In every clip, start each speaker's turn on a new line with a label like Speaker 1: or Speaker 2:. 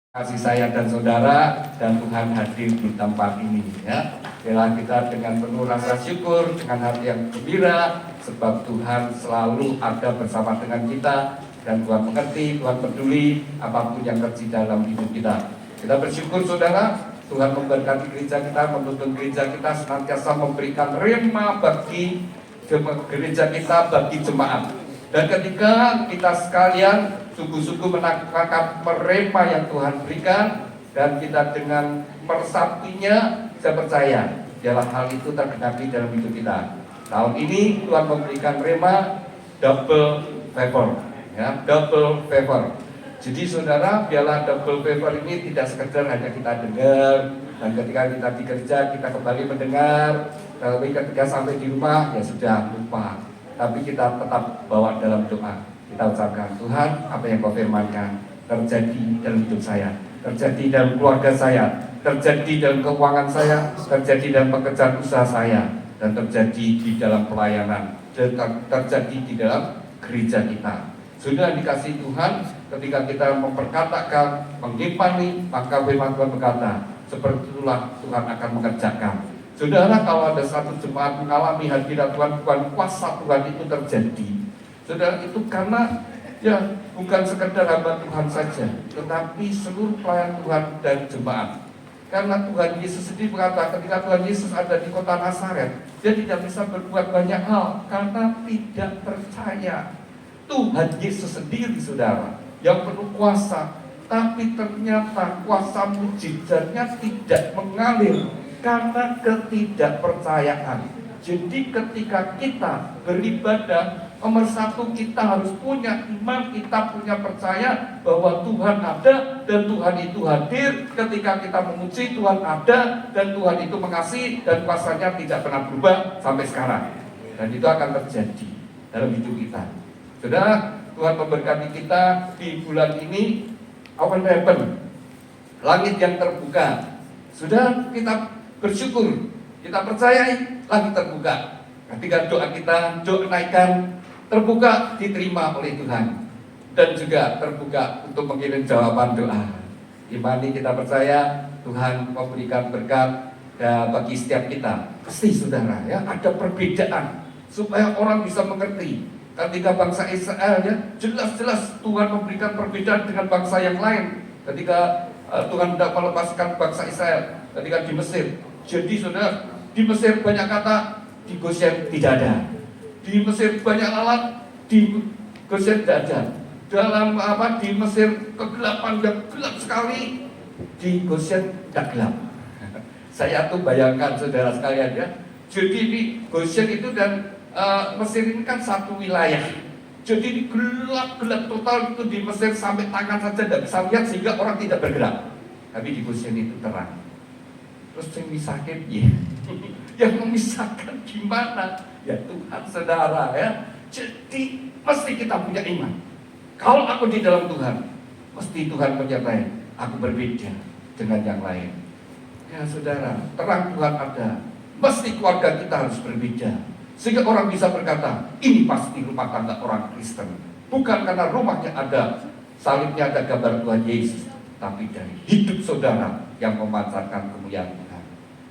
Speaker 1: Kasih saya dan saudara dan Tuhan hadir di tempat ini ya. Biarlah kita dengan penuh rasa syukur, dengan hati yang gembira, sebab Tuhan selalu ada bersama dengan kita dan Tuhan mengerti, Tuhan peduli apapun yang terjadi dalam hidup kita. Kita bersyukur saudara, Tuhan memberkati gereja kita, menuntun gereja kita senantiasa memberikan rema bagi gereja kita, bagi jemaat. Dan ketika kita sekalian sungguh-sungguh menangkap rema yang Tuhan berikan, dan kita dengan meresapinya, saya percaya biarlah hal itu tergenapi dalam hidup kita. Tahun ini Tuhan memberikan rema double favor, ya, double favor. Jadi saudara, biarlah double favor ini tidak sekedar hanya kita dengar, dan ketika kita di gereja kita kembali mendengar, tapi ketika sampai di rumah ya sudah lupa. Tapi kita tetap bawa dalam doa. Kita ucapkan, Tuhan, apa yang kau firmankan terjadi dalam hidup saya, terjadi dalam keluarga saya, terjadi dalam keuangan saya, terjadi dalam pekerjaan usaha saya, dan terjadi di dalam pelayanan, dan terjadi di dalam gereja kita. Sudah dikasih Tuhan, ketika kita memperkatakan, mengimani, maka firman Tuhan berkata, seperti itulah Tuhan akan mengerjakan. Saudara, kalau ada satu jemaat mengalami hadirat Tuhan, bukan kuasa Tuhan itu terjadi. Saudara, itu karena ya bukan sekedar hamba Tuhan saja, tetapi seluruh pelayan Tuhan dan jemaat. Karena Tuhan Yesus sendiri berkata, ketika Tuhan Yesus ada di kota Nazaret, dia tidak bisa berbuat banyak hal karena tidak percaya. Tuhan Yesus sendiri, saudara, yang penuh kuasa, tapi ternyata kuasa mujizatnya tidak mengalir karena ketidakpercayaan. Jadi ketika kita beribadah, nomor satu kita harus punya iman, kita punya percaya bahwa Tuhan ada dan Tuhan itu hadir. Ketika kita memuji, Tuhan ada dan Tuhan itu mengasihi dan kuasanya tidak pernah berubah sampai sekarang. Dan itu akan terjadi dalam hidup kita. Saudara, Tuhan memberkati kita di bulan ini, open heaven, langit yang terbuka. Sudah kita bersyukur, kita percayai langit terbuka. Ketika doa kita, doa kenaikan terbuka, diterima oleh Tuhan, dan juga terbuka untuk mengirim jawaban doa. Imani, kita percaya Tuhan memberikan berkat bagi setiap kita. Pasti saudara ya, ada perbedaan supaya orang bisa mengerti. Ketika bangsa Israel ya, jelas-jelas Tuhan memberikan perbedaan dengan bangsa yang lain. Ketika Tuhan tidak melepaskan bangsa Israel ketika di Mesir. Jadi saudara, di Mesir banyak kata, di Goshen tidak ada. Di Mesir banyak lalat, di Goshen tidak ada. Dalam di Mesir kegelapan yang gelap sekali, di Goshen tidak gelap. Saya tuh bayangkan saudara sekalian ya. Jadi di Goshen itu dan Mesir ini kan satu wilayah. Jadi gelap-gelap total itu di Mesir, sampai tangan saja tidak bisa lihat sehingga orang tidak bergerak. Tapi di Goshen itu terang. Terus yang memisahkan ya, yang memisahkan gimana? Ya Tuhan, saudara ya. Jadi mesti kita punya iman. Kalau aku di dalam Tuhan, mesti Tuhan menyertai. Aku berbeda dengan yang lain. Ya saudara, terang Tuhan ada. Mesti keluarga kita harus berbeda, sehingga orang bisa berkata, ini pasti rumah tangga orang Kristen. Bukan karena rumahnya ada salibnya, ada gambar Tuhan Yesus, tapi dari hidup saudara yang memancarkan kemuliaan Tuhan.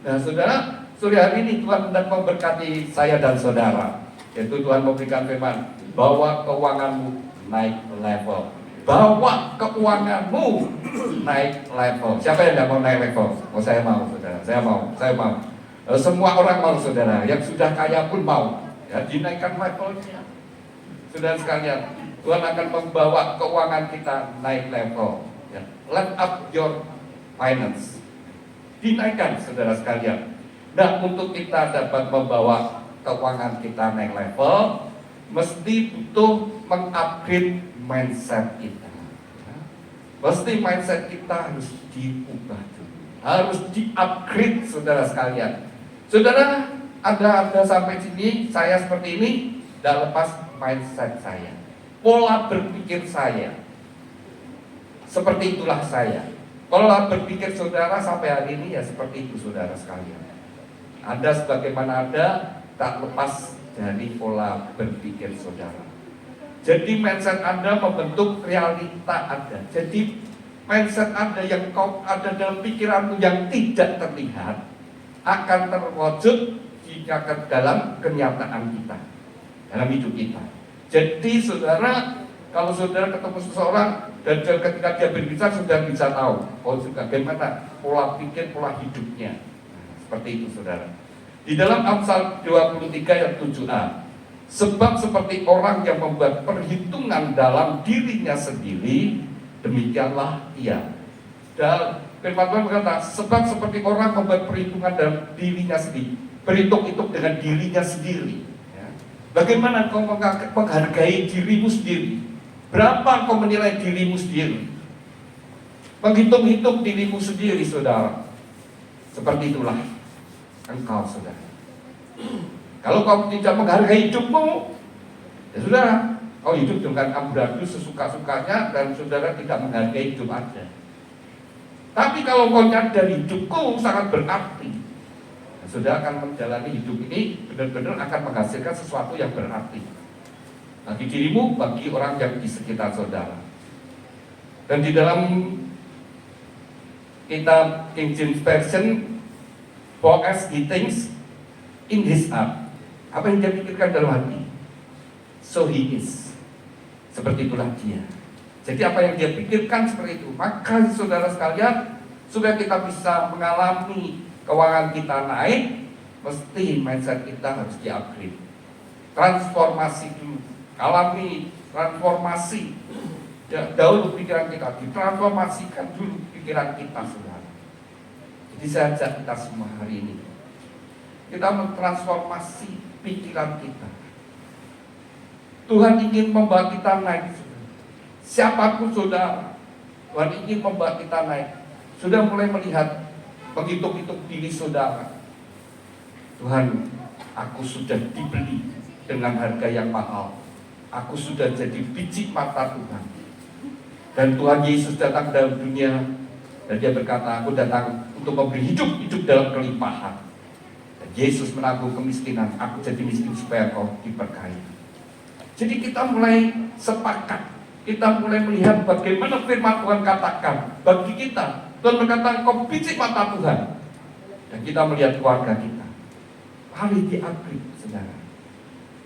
Speaker 1: Nah saudara, sore hari ini Tuhan hendak memberkati saya dan saudara. Yaitu Tuhan memberikan firman, bawa keuanganmu naik level. Bawa keuanganmu naik level. Siapa yang tidak mau naik level? Oh, saya mau saudara, saya mau. Semua orang mau saudara, yang sudah kaya pun mau ya, dinaikkan levelnya. Saudara sekalian, Tuhan akan membawa keuangan kita naik level ya. Lift up your finance, dinaikkan saudara sekalian. Nah, untuk kita dapat membawa keuangan kita naik level, mesti butuh mengupgrade mindset kita ya. Mesti mindset kita harus diubah dulu, harus di-upgrade saudara sekalian. Saudara, Anda sampai sini, saya seperti ini, tidak lepas mindset saya, pola berpikir saya. Seperti itulah saya. Pola berpikir saudara sampai hari ini ya seperti itu saudara sekalian. Anda sebagaimana Anda, tak lepas dari pola berpikir saudara. Jadi mindset Anda membentuk realita Anda. Jadi mindset Anda yang kau ada dalam pikiranmu yang tidak terlihat akan terwujud jika ke dalam kenyataan kita, dalam hidup kita. Jadi saudara, kalau saudara ketemu seseorang dan ketika dia berbicara, saudara bisa tahu bagaimana pola pikir, pola hidupnya. Seperti itu saudara. Di dalam Amsal 23 ayat 7a, sebab seperti orang yang membuat perhitungan dalam dirinya sendiri, demikianlah ia. Dan firman Tuhan berkata, sebab seperti orang membuat perhitungan dalam dirinya sendiri, berhitung-hitung dengan dirinya sendiri. Ya. Bagaimana kau menghargai dirimu sendiri? Berapa kau menilai dirimu sendiri? Menghitung-hitung dirimu sendiri, saudara. Seperti itulah engkau, saudara. Kalau kau tidak menghargai hidupmu, ya saudara, kau hidup dengan amburadul sesuka-sukanya dan saudara tidak menghargai hidup Anda. Tapi kalau kau nyadar hidupku sangat berarti, saudara akan menjalani hidup ini benar-benar akan menghasilkan sesuatu yang berarti bagi dirimu, bagi orang yang di sekitar saudara. Dan di dalam kitab King James Version, for as he thinks in his heart, apa yang dia pikirkan dalam hati, so he is. Seperti itulah dia. Jadi apa yang dia pikirkan seperti itu. Maka saudara sekalian, supaya kita bisa mengalami keuangan kita naik, mesti mindset kita harus di-upgrade. Transformasi dulu. Alami transformasi. Ya, dahulu pikiran kita, ditransformasikan dulu pikiran kita, saudara. Jadi saya ajak kita semua hari ini, kita mentransformasi pikiran kita. Tuhan ingin membawa kita naik, saudara. Siapapun saudara, Tuhan ingin membawa kita naik. Sudah mulai melihat, menghitung-hitung diri saudara. Tuhan, aku sudah dibeli dengan harga yang mahal. Aku sudah jadi biji mata Tuhan. Dan Tuhan Yesus datang dalam dunia dan dia berkata, aku datang untuk memberi hidup dalam kelimpahan. Dan Yesus menanggung kemiskinan, aku jadi miskin supaya kau diberkahi. Jadi kita mulai sepakat, kita mulai melihat bagaimana firman Tuhan katakan bagi kita. Tuhan berkata, kau biji mata Tuhan. Dan kita melihat keluarga kita. Mari di-upgrade, saudara.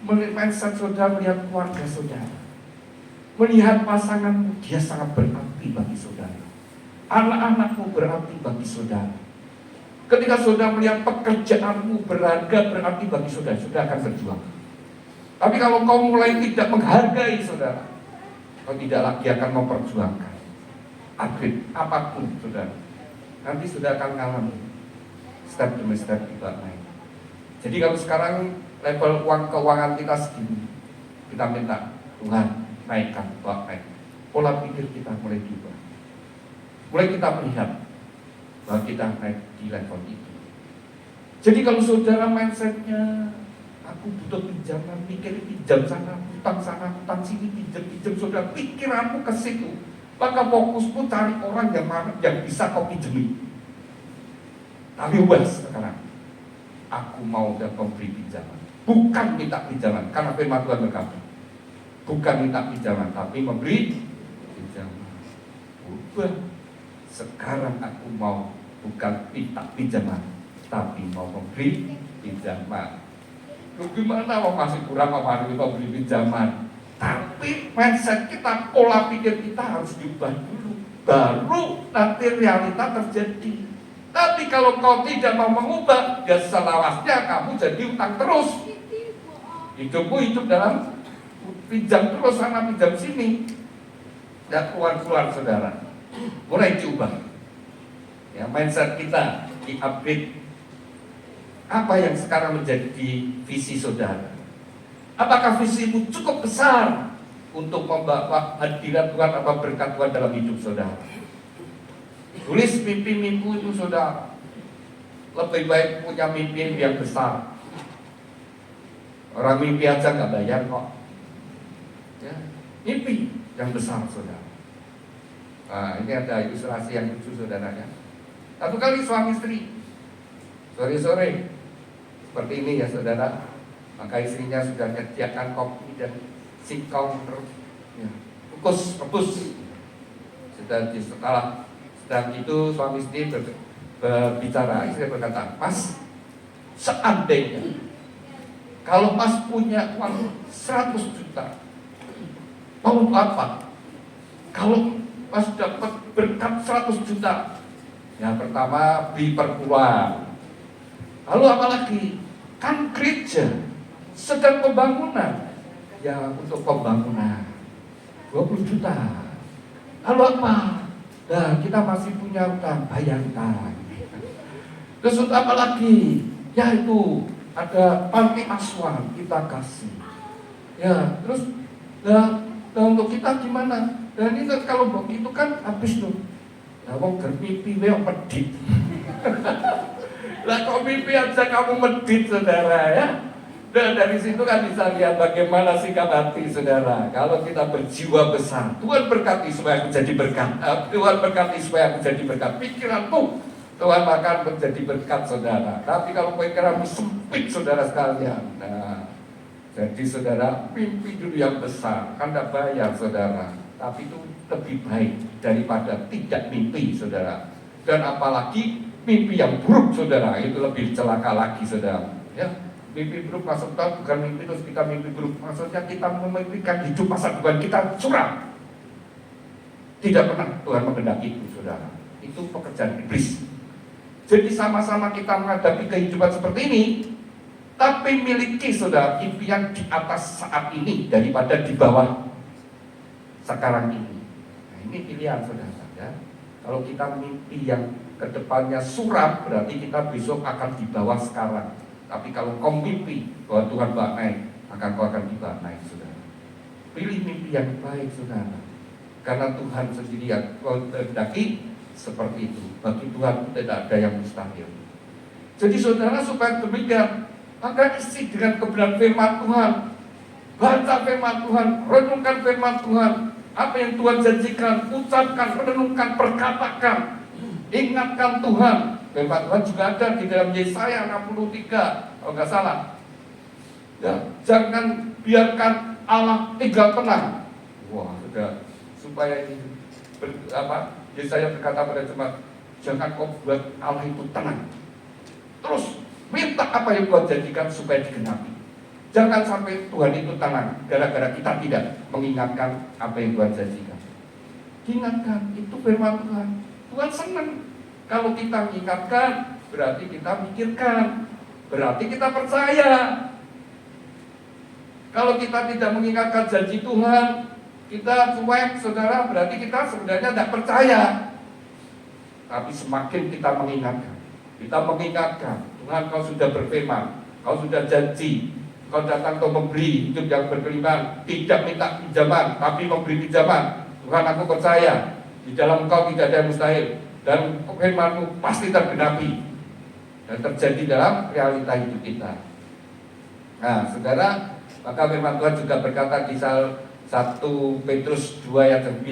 Speaker 1: Mindset saudara melihat keluarga saudara. Melihat pasanganmu, dia sangat berarti bagi saudara. Anak-anakmu berarti bagi saudara. Ketika saudara melihat pekerjaanmu berharga berarti bagi saudara, saudara akan berjuang. Tapi kalau kau mulai tidak menghargai saudara, kau tidak lagi akan memperjuangkan. Upgrade apapun saudara, nanti saudara akan mengalami step demi step kita naik. Jadi kalau sekarang level uang keuangan kita segini, kita minta Tuhan naikkan, naik. Pola pikir kita mulai berubah. Mulai kita melihat bahwa kita naik di level itu. Jadi kalau saudara mindsetnya, aku butuh pinjaman, mikir pinjam sana, hutang sini, pinjam, saudara pikiranmu ke situ, maka fokusmu cari orang yang bisa kau pinjami. Tapi ubah sekarang, aku mau dan memberi pinjaman, bukan minta pinjaman, karena firman Tuhan berkata, bukan minta pinjaman, tapi memberi pinjaman. Ubah. Sekarang aku mau bukan minta pinjaman, tapi mau memberi pinjaman. Lu gimana mau masih kurang mau memberi pinjaman? Tapi mindset kita, pola pikir kita harus diubah dulu, baru nanti realita terjadi. Tapi kalau kau tidak mau mengubah, ya selawasnya kamu jadi utang terus. Hidupmu hidup dalam pinjam terus sana pinjam sini, dan keluar saudara. Mulai diubah. Ya, mindset kita di-upgrade. Apa yang sekarang menjadi visi saudara? Apakah visimu cukup besar untuk membawa hadirat Tuhan atau berkat Tuhan dalam hidup saudara? Tulis mimpi-mimpi itu saudara. Lebih baik punya mimpi yang besar. Orang mimpi aja nggak bayar kok. Ya, mimpi yang besar saudara. Nah, ini ada ilustrasi yang lucu saudara ya. Satu kali suami istri sore-sore seperti ini ya saudara, maka istrinya sudah menyediakan kopi dan singkong terus ya, rebus. Dan setelah sedang itu suami istri berbicara, istri berkata, "Mas, seandainya kalau Mas punya uang 100 juta, mau apa? Kalau Mas dapat berkat 100 juta, yang pertama beli perpuluhan. Lalu apa lagi? Kan gereja sedang pembangunan. Ya untuk pembangunan 20 juta. Lalu apa? Nah, kita masih punya utang, bayar utang. Terus untuk apa lagi? Ya itu ada panti asuhan kita kasih. Ya terus nah untuk kita gimana? Dan ini kalau begitu kan habis tuh. Nah, wong bermimpi weok medit. Lah kok mimpi aja kamu medit, saudara ya? Dan dari situ kan bisa lihat bagaimana sikap hati saudara. Kalau kita berjiwa besar, Tuhan berkati supaya aku jadi berkat. Tuhan berkati supaya aku jadi berkat. Pikiranmu, Tuhan akan menjadi berkat saudara. Tapi kalau pikiranmu sempit saudara sekalian, nah, jadi saudara mimpi dulu yang besar, kan tidak bayar saudara. Tapi itu lebih baik daripada tidak mimpi saudara. Dan apalagi mimpi yang buruk saudara, itu lebih celaka lagi saudara. Ya, mimpi buruk maksudnya bukan mimpi terus kita mimpi buruk, maksudnya kita memimpikan hidup masa depan kita suram. Tidak pernah Tuhan menghendaki itu saudara. Itu pekerjaan iblis. Jadi sama-sama kita menghadapi kehidupan seperti ini, tapi miliki saudara impian di atas saat ini daripada di bawah sekarang ini. Nah, ini pilihan saudara ya. Kalau kita mimpi yang kedepannya suram, berarti kita besok akan di bawah sekarang. Tapi kalau kau mimpi bahwa Tuhan bawa naik, maka kau akan dibawa naik saudara. Pilih mimpi yang baik saudara, karena Tuhan sendiri yang menghendaki seperti itu. Bagi Tuhan tidak ada yang mustahil. Jadi saudara supaya demikian, maka isi dengan kebenaran firman Tuhan. Baca firman Tuhan, renungkan firman Tuhan. Apa yang Tuhan janjikan, ucapkan, renungkan, perkatakan. Ingatkan Tuhan. Firman Tuhan juga ada di dalam Yesaya 63, kalau nggak salah. Ya, jangan biarkan Allah tinggal tenang. Wah, sudah supaya ini Yesaya berkata pada jemaat, jangan kau buat Allah itu tenang. Terus minta apa yang Tuhan janjikan supaya digenapi. Jangan sampai Tuhan itu tenang gara-gara kita tidak mengingatkan apa yang Tuhan janjikan. Ingatkan, itu firman Tuhan. Tuhan senang kalau kita mengingatkan, berarti kita mikirkan, berarti kita percaya. Kalau kita tidak mengingatkan janji Tuhan, kita cuek saudara, berarti kita sebenarnya tidak percaya. Tapi semakin kita mengingatkan, Tuhan kau sudah berfirman, kau sudah janji, kau datang untuk memberi hidup yang berkelimpahan, tidak minta pinjaman, tapi memberi pinjaman. Tuhan, aku percaya di dalam Engkau tidak ada yang mustahil, dan firman-Mu pasti tergenapi dan terjadi dalam realita hidup kita. Nah, saudara, maka firman Tuhan juga berkata di 1 Petrus 2 ayat 9.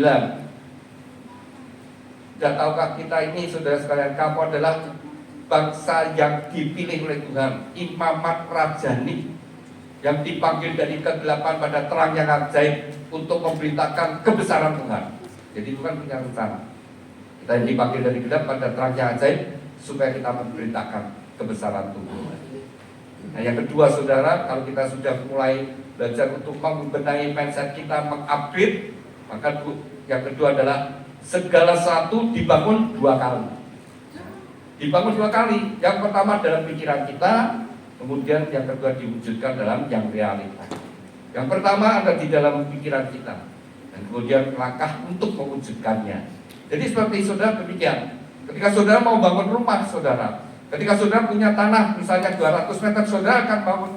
Speaker 1: Tidak tahukah kita ini, saudara sekalian, kamu adalah bangsa yang dipilih oleh Tuhan, imamat rajani, yang dipanggil dari kegelapan pada terang yang ajaib untuk memberitakan kebesaran Tuhan. Jadi Tuhan punya rencana. Kita yang dipanggil dari gelap pada terang yang ajaib supaya kita memberitakan kebesaran Tuhan. Nah, yang kedua saudara, kalau kita sudah mulai belajar untuk membenahi mindset kita, mengupgrade, maka yang kedua adalah segala sesuatu dibangun 2 kali. Dibangun 2 kali. Yang pertama dalam pikiran kita, kemudian yang kedua diwujudkan dalam yang realita. Yang pertama ada di dalam pikiran kita, dan kemudian langkah untuk mewujudkannya. Jadi seperti saudara demikian. Ketika saudara mau bangun rumah saudara, ketika saudara punya tanah misalnya 200 meter, saudara akan bangun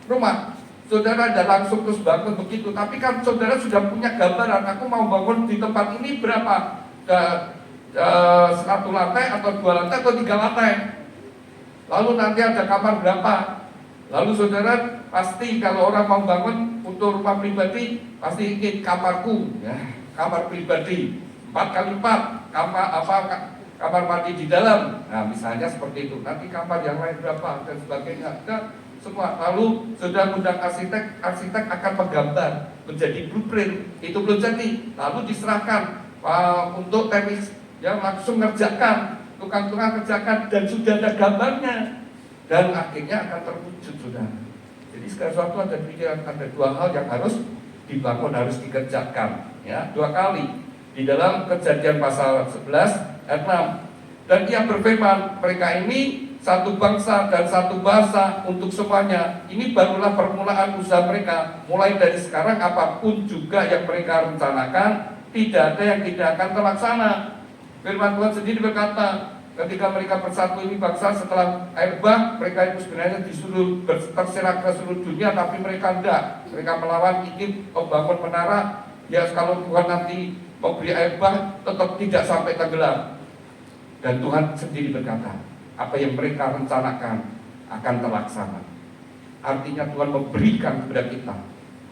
Speaker 1: rumah. Saudara tidak langsung terus bangun begitu, tapi kan saudara sudah punya gambaran, aku mau bangun di tempat ini berapa, 1 lantai atau 2 lantai atau 3 lantai. Lalu nanti ada kamar berapa. Lalu saudara pasti kalau orang mau bangun untuk rumah pribadi, pasti ingin kamarku, ya, kamar pribadi 4x4, kamar mandi di dalam. Nah misalnya seperti itu. Nanti kamar yang lain berapa dan sebagainya. Semua. Lalu sudah undang arsitek akan menggambar menjadi blueprint, itu belum jadi. Lalu diserahkan untuk teknis yang langsung ngerjakan, tukang-tukang kerjakan, dan sudah ada gambarnya, dan akhirnya akan terwujud, saudara. Jadi segala sesuatu ada pikiran, ada dua hal yang harus dibangun, harus dikerjakan, ya, dua kali di dalam Kejadian pasal 11 ayat 6. Dan Ia berfirman, mereka ini satu bangsa dan satu bahasa untuk semuanya. Ini barulah permulaan usaha mereka. Mulai dari sekarang apapun juga yang mereka rencanakan, tidak ada yang tidak akan terlaksana. Firman Tuhan sendiri berkata, ketika mereka bersatu ini bangsa setelah air bah, mereka itu sebenarnya disuruh terserah ke seluruh dunia, tapi mereka tidak. Mereka melawan, ingin membangun menara. Ya, kalau Tuhan nanti memberi air bah, tetap tidak sampai tenggelam. Dan Tuhan sendiri berkata, apa yang mereka rencanakan akan terlaksana. Artinya Tuhan memberikan kepada kita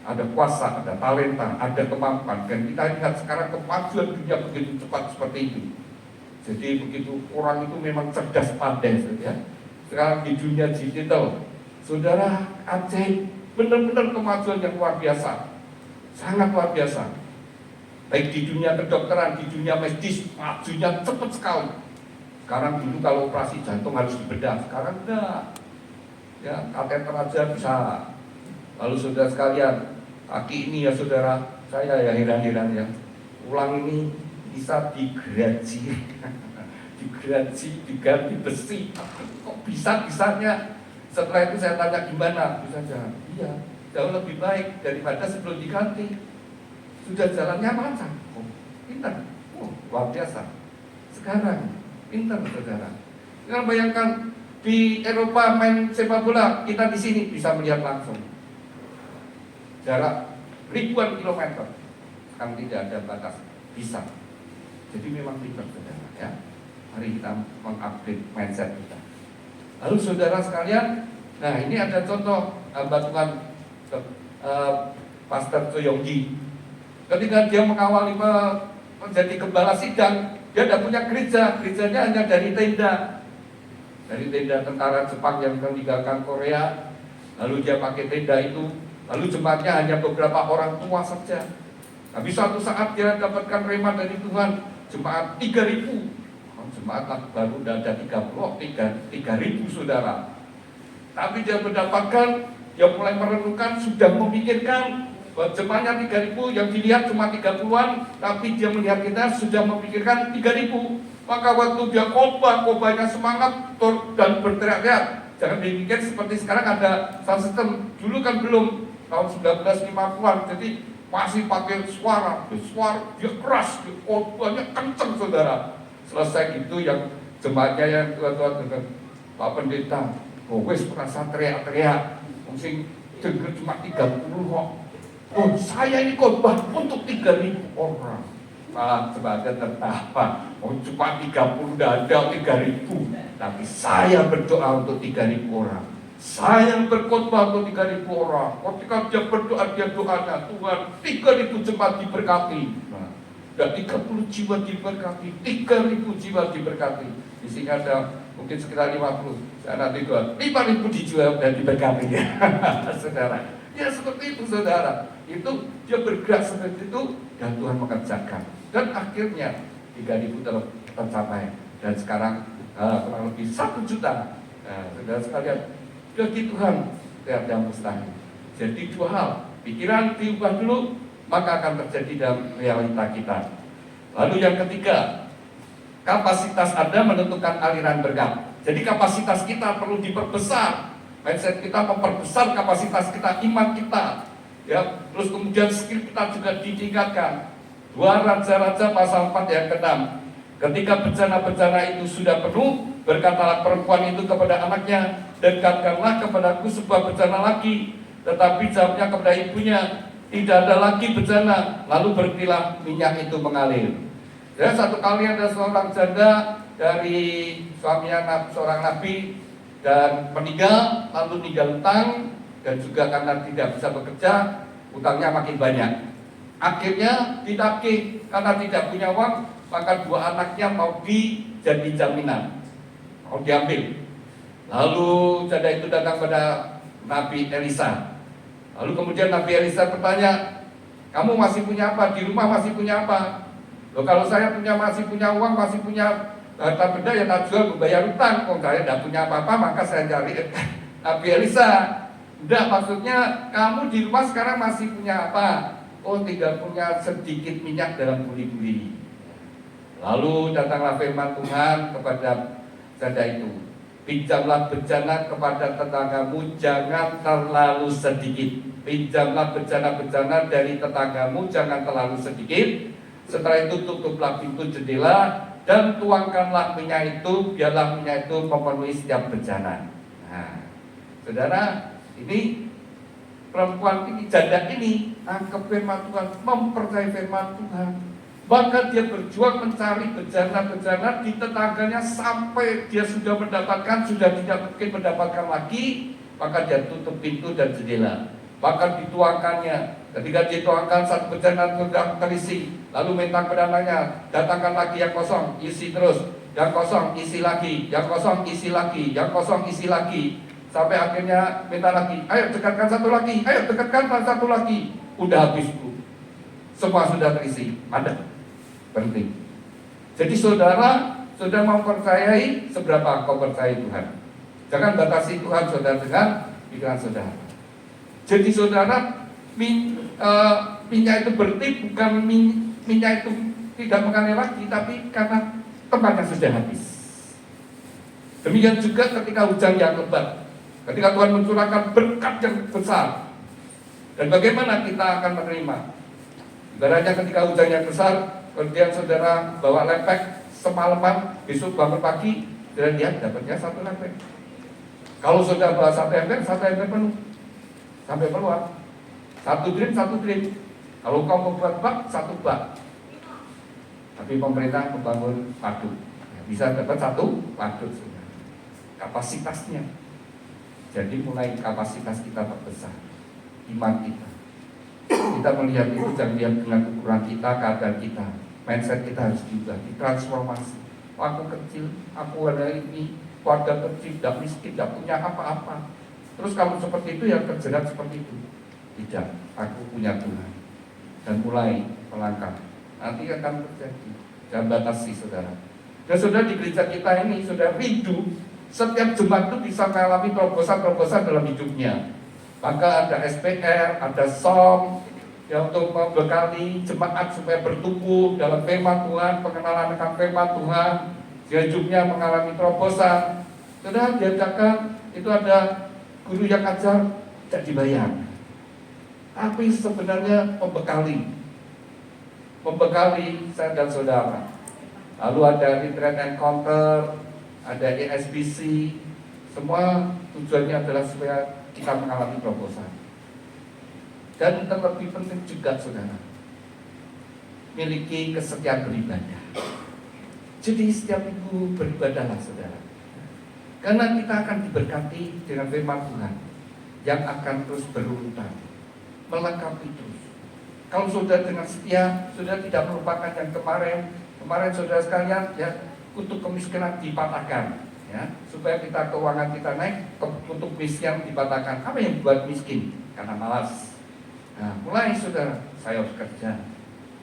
Speaker 1: ada kuasa, ada talenta, ada kemampuan. Dan kita lihat sekarang kemajuan dunia begitu cepat seperti itu. Jadi begitu orang itu memang cerdas pandai, ya. Sekarang di dunia digital, saudara, ajaib, benar-benar kemajuan yang luar biasa, sangat luar biasa. Baik di dunia kedokteran, di dunia medis, majunya cepat sekali. Sekarang dulu kalau operasi jantung harus dibedah, sekarang enggak. Ya, kateter aja bisa. Lalu saudara sekalian, kaki ini ya saudara, saya ya heran-heran ya. Tulang ini bisa digraji, diganti besi. Kok bisa-bisanya? Setelah itu saya tanya gimana? Bisa aja. Iya, jauh lebih baik daripada sebelum diganti. Sudah jalannya lancar. Oh, pintar. Oh, luar biasa. Sekarang pintar, saudara. Kita bayangkan di Eropa main sepak bola, kita di sini bisa melihat langsung. Jarak ribuan kilometer, sekarang tidak ada batas, bisa. Jadi memang pintar, saudara, ya. Mari kita mengupgrade mindset kita. Lalu saudara sekalian, nah ini ada contoh bantuan Pastor Soyonggi. Ketika dia mengawali menjadi gembala sidang, dia tidak punya gereja, gerejanya hanya dari tenda tentara Jepang yang meninggalkan Korea. Lalu dia pakai tenda itu, lalu jemaatnya hanya beberapa orang tua saja. Tapi suatu saat dia dapatkan rema dari Tuhan, jemaat 3.000. Jemaat baru sudah ada 3.000 saudara. Tapi dia mendapatkan, dia mulai merenungkan, sudah memikirkan jemaahnya 3.000, yang dilihat cuma 30-an, tapi dia melihat kita sudah memikirkan 3.000. Maka waktu dia khotbahnya semangat dan berteriak-teriak. Jangan dipikir seperti sekarang ada sound system. Dulu kan belum, tahun 1950-an, jadi masih pakai suara dia keras, khotbahnya kenceng, saudara. Selesai gitu yang jemaatnya yang tua-tua dengan Pak Pendeta, wes merasa teriak-teriak, mungkin dengar cuma 30 kok. Oh, saya ini khotbah untuk 3.000 orang. Malah sebagian tertawa, oh cuma 30 tidak ada 3.000. Tapi saya berdoa untuk 3.000 orang. Saya berkhotbah untuk 3.000 orang. Ketika dia berdoa, dia doanya, Tuhan 3.000 jemaat diberkati. Nah, dan 30 jiwa diberkati, 3.000 jiwa diberkati. Di sini ada mungkin sekitar 50. Saya nanti doa 5.000 dijual dan diberkati. Saudara. Ya seperti itu, saudara. Itu dia bergerak seperti itu dan Tuhan mengerjakan. Dan akhirnya 3.000 tercapai. Dan sekarang kurang lebih 1 juta. Saudara sekalian, bagi Tuhan tidak ada mustahil. Jadi 2 hal, pikiran diubah dulu, maka akan terjadi dalam realita kita. Lalu yang ketiga, kapasitas Anda menentukan aliran berkat. Jadi kapasitas kita perlu diperbesar. Mindset kita memperbesar kapasitas kita, iman kita, ya. Terus kemudian skill kita juga ditingkatkan. 2 Raja-Raja pasal 4 ayat 6. Ketika bencana-bencana itu sudah penuh, berkatalah perempuan itu kepada anaknya, dekatkanlah kepadaku sebuah bencana lagi. Tetapi jawabnya kepada ibunya, tidak ada lagi bencana. Lalu berhentilah minyak itu mengalir. Ya, satu kali ada seorang janda dari suaminya seorang nabi dan meninggal, lalu ninggal utang, dan juga karena tidak bisa bekerja, utangnya makin banyak. Akhirnya ditagih, karena tidak punya uang, maka 2 anaknya mau jadi jaminan, mau diambil. Lalu janda itu datang pada Nabi Elisa. Lalu kemudian Nabi Elisa bertanya, kamu masih punya apa? Di rumah masih punya apa? Loh, kalau saya masih punya uang, masih punya harta benda, ya tak jual membayar utang. Kalau saya tidak punya apa-apa, maka saya cari Nabi Elisa. Tidak, maksudnya kamu di rumah sekarang masih punya apa? Oh, tinggal punya sedikit minyak dalam buli-buli. Lalu datanglah firman Tuhan kepada janda itu, pinjamlah bejana kepada tetanggamu, jangan terlalu sedikit. Pinjamlah bejana-bejana dari tetanggamu, jangan terlalu sedikit. Setelah itu tutuplah pintu jendela dan tuangkanlah minyak itu, biarlah minyak itu memenuhi setiap bejana. Nah, saudara, ini perempuan ini, janda ini angkat firman Tuhan, mempercayai firman Tuhan. Maka dia berjuang mencari bejana-bejana di tetangganya sampai dia sudah mendapatkan, sudah tidak mungkin mendapatkan lagi, maka dia tutup pintu dan jendela. Bahkan dituangkannya. Ketika dituangkan satu bejana sudah terisi, lalu minta kepada anaknya, datangkan lagi yang kosong, isi terus. Yang kosong isi lagi, yang kosong isi lagi, yang kosong isi lagi. Sampai akhirnya minta lagi, ayo dekatkan satu lagi, ayo dekatkan satu lagi. Udah habis, Bu. Semua sudah terisi, ada. Penting. Jadi saudara, sudah mempercayai, seberapa kau percaya Tuhan. Jangan batasi Tuhan saudara dengan pikiran saudara. Jadi saudara, minyak itu berarti bukan minyak itu tidak mengalir lagi, tapi karena tempatnya sudah habis. Demikian juga ketika hujan yang lebat, ketika Tuhan mencurahkan berkat yang besar. Dan bagaimana kita akan menerima? Ibaratnya ketika hujan yang besar, kemudian saudara bawa lepek semalaman, besok bangun pagi, dan dia dapatnya satu lepek. Kalau saudara bawa satu ember penuh, sampai keluar. Satu drip. Kalau kau membuat bak, satu bak. Tapi pemerintah membangun waduk, ya, bisa dapat satu waduk. Kapasitasnya. Jadi mulai kapasitas kita terbesar, iman kita. Kita melihat itu, jangan lihat dengan ukuran kita, keadaan kita. Mindset kita harus diubah, ditransformasi. Aku kecil, aku ada ini, keluarga kecil, tidak miskin, tidak punya apa-apa. Terus kalau seperti itu, yang terjerat seperti itu. Tidak, aku punya Tuhan. Dan mulai melangkah. Nanti akan terjadi. Jangan batasi saudara. Dan saudara, di gereja kita ini sudah rindu. Setiap jemaat itu bisa mengalami terobosan-terobosan dalam hidupnya. Maka ada SPR, ada SOM, yang untuk membekali jemaat supaya bertumbuh dalam firman Tuhan, pengenalan akan firman Tuhan, hidupnya mengalami terobosan. Sudah diadakan, itu ada guru yang ajar, tidak dibayar. Tapi sebenarnya membekali saya dan saudara. Lalu ada retreat encounter, ada ESBC, semua tujuannya adalah supaya kita mengalami terobosan. Dan terlebih penting juga saudara, miliki kesetiaan beribadah. Jadi setiap minggu beribadahlah saudara, karena kita akan diberkati dengan firman Tuhan yang akan terus berurutan, melengkapi terus. Kalau saudara dengan setia, saudara tidak melupakan yang kemarin saudara sekalian, ya, kutuk kemiskinan dipatahkan, ya, supaya kita keuangan kita naik, kutuk miskin dipatahkan. Apa yang buat miskin? Karena malas. Nah, mulai saudara, saya harus kerja,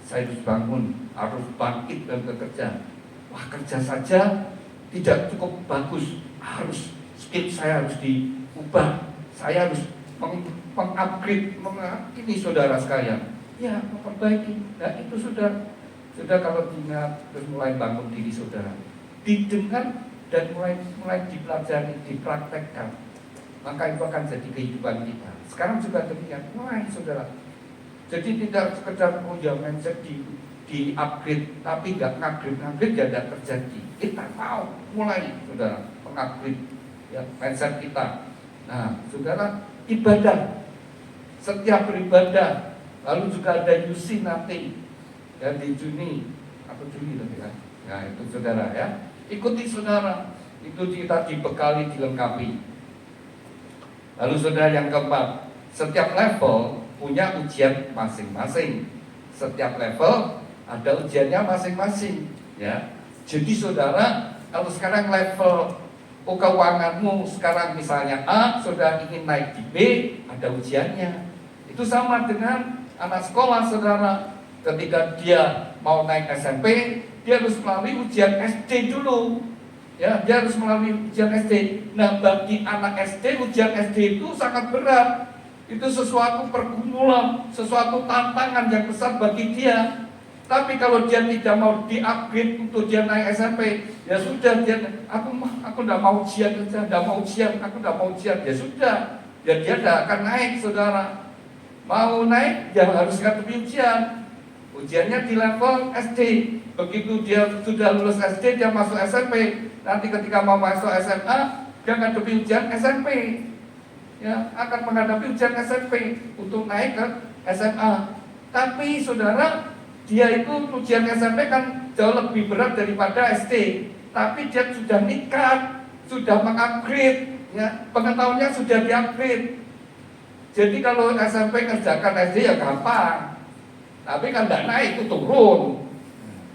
Speaker 1: saya harus bangun, harus bangkit dan bekerja. Wah, kerja saja tidak cukup bagus, harus skill saya harus diubah, saya harus mengupgrade, ini saudara sekalian, ya, memperbaiki. Nah, itu sudah kalau diingat, terus mulai bangun diri saudara, didengar dan mulai dipelajari, dipraktekkan, maka itu akan jadi kehidupan kita. Sekarang juga demikian, mulai saudara. Jadi tidak sekedar mindset di upgrade, tapi nggak upgrade ya tidak terjadi. Kita mau mulai saudara mengupgrade ya mindset kita. Nah saudara, ibadah, setiap beribadah. Lalu juga ada UC nanti ya di Juni atau Juli tadi kan. Nah itu saudara ya, ikuti saudara, itu kita dibekali, dilengkapi. Lalu saudara yang keempat, setiap level punya ujian masing-masing. Setiap level ada ujiannya masing-masing, ya. Jadi saudara, kalau sekarang level keuanganmu sekarang misalnya A, saudara ingin naik di B, ada ujiannya. Itu sama dengan anak sekolah saudara, ketika dia mau naik SMP, dia harus melalui ujian SD dulu. Ya, dia harus melalui ujian SD. Nah, bagi anak SD, ujian SD itu sangat berat. Itu sesuatu pergumulan, sesuatu tantangan yang besar bagi dia. Tapi kalau dia tidak mau di-upgrade untuk dia naik SMP, ya sudah, dia aku tidak mau ujian saja, tidak mau ujian, aku tidak mau ujian, ya sudah, ya dia tidak akan naik, saudara. Mau naik, ya harus ngadepi ujian. Ujiannya di level SD. Begitu dia sudah lulus SD, dia masuk SMP. Nanti ketika mau masuk SMA, dia menghadapi ujian SMP. Ya, akan menghadapi ujian SMP untuk naik ke SMA. Tapi saudara, dia itu ujian SMP kan jauh lebih berat daripada SD. Tapi dia sudah nikah, sudah mengupgrade, ya, pengetahuannya sudah diupgrade. Jadi kalau SMP ngerjakan SD ya gampang. Tapi kan tidak naik, itu turun.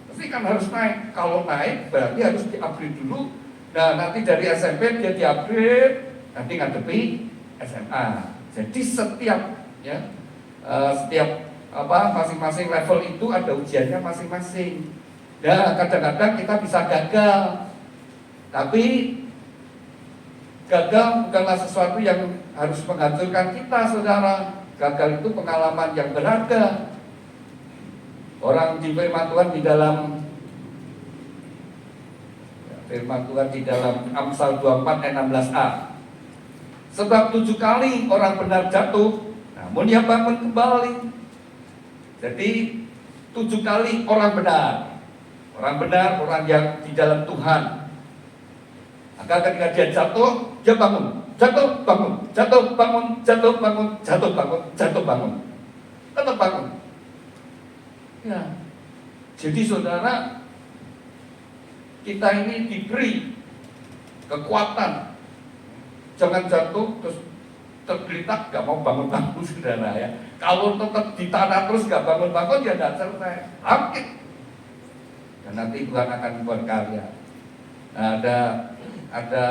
Speaker 1: Pasti kan harus naik. Kalau naik berarti harus di-upgrade dulu. Nah, nanti dari SMP dia di-upgrade, nanti ngadepi SMA. Jadi setiap masing-masing level itu ada ujiannya masing-masing. Nah, kadang-kadang kita bisa gagal. Tapi gagal bukanlah sesuatu yang harus menghancurkan kita, saudara. Gagal itu pengalaman yang berharga. Orang di firman Tuhan di dalam Amsal 24 ayat 16a. Sebab 7 kali orang benar jatuh, namun ia bangun kembali. Jadi 7 kali orang benar, orang yang di dalam Tuhan. Maka ketika dia jatuh, dia bangun, jatuh bangun, jatuh bangun, jatuh bangun, jatuh bangun, jatuh bangun, tetap bangun. Ya, jadi saudara, kita ini diberi kekuatan. Jangan jatuh terus tergelitak, gak mau bangun-bangun, saudara ya. Kalau tetap di tanah terus gak bangun-bangun, ya tidak selesai, bangkit. Dan nanti Tuhan akan membuat karya. Nah, ada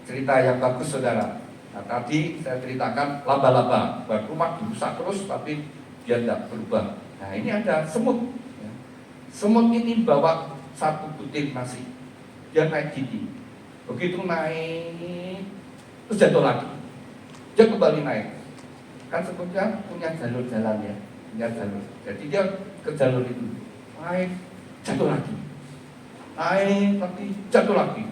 Speaker 1: cerita yang bagus, saudara. Nah, tadi saya ceritakan laba-laba, rumah dirusak terus tapi dia tidak berubah. Nah, ini ada semut. Ya. Semut ini bawa 1 butir nasi. Dia naik gigi. Begitu naik, terus jatuh lagi. Dia kembali naik. Kan semutnya punya jalur jalan ya, punya jalur. Jadi dia ke jalur itu. Naik, jatuh lagi. Naik, tapi jatuh lagi.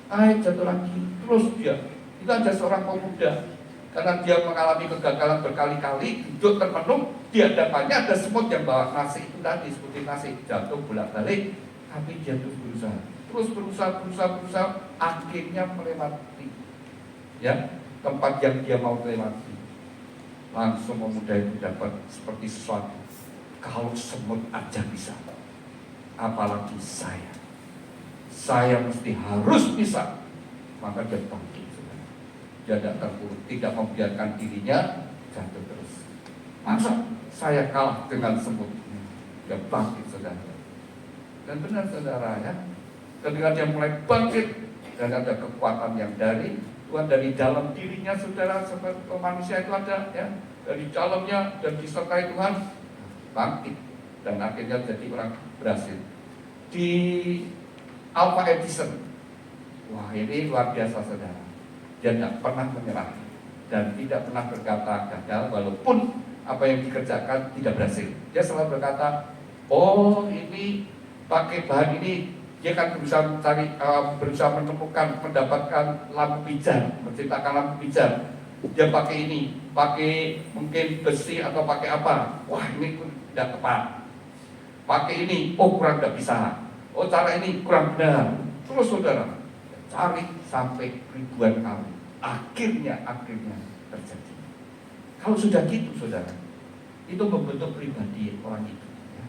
Speaker 1: Naik, jatuh lagi. Terus dia. Itu ada seorang pemuda. Karena dia mengalami kegagalan berkali-kali, duduk termenung, di hadapannya ada semut yang bawa nasi itu tadi, seperti nasi, jatuh bolak-balik, tapi dia terus berusaha, akhirnya melewati ya tempat yang dia mau lewati. Langsung pemuda itu dapat seperti sesuatu, kalau semut aja bisa, apalagi saya mesti harus bisa. Maka dia bangkit. Dia tidak terpuruk, tidak membiarkan dirinya jatuh terus. Masa saya kalah dengan semut? Dia bangkit, saudara. Dan benar, saudara ya, ketika dia mulai bangkit dan ada kekuatan yang dari Tuhan, dari dalam dirinya, saudara, seperti manusia itu ada ya, dari dalamnya dan disertai Tuhan, bangkit dan akhirnya jadi orang berhasil. Di Alpha Edison, wah ini luar biasa, saudara. Dia tidak pernah menyerah dan tidak pernah berkata gagal, walaupun apa yang dikerjakan tidak berhasil. Dia selalu berkata, oh ini pakai bahan ini, dia kan berusaha menemukan, mendapatkan lampu pijar, menciptakan lampu pijar. Dia pakai ini, pakai mungkin besi atau pakai apa? Wah ini tidak tepat. Pakai ini, oh kurang tidak bisa. Oh cara ini kurang benar. Terus saudara, cari sampai ribuan kali, akhirnya terjadi. Kalau sudah gitu, saudara, itu membentuk pribadi orang itu ya.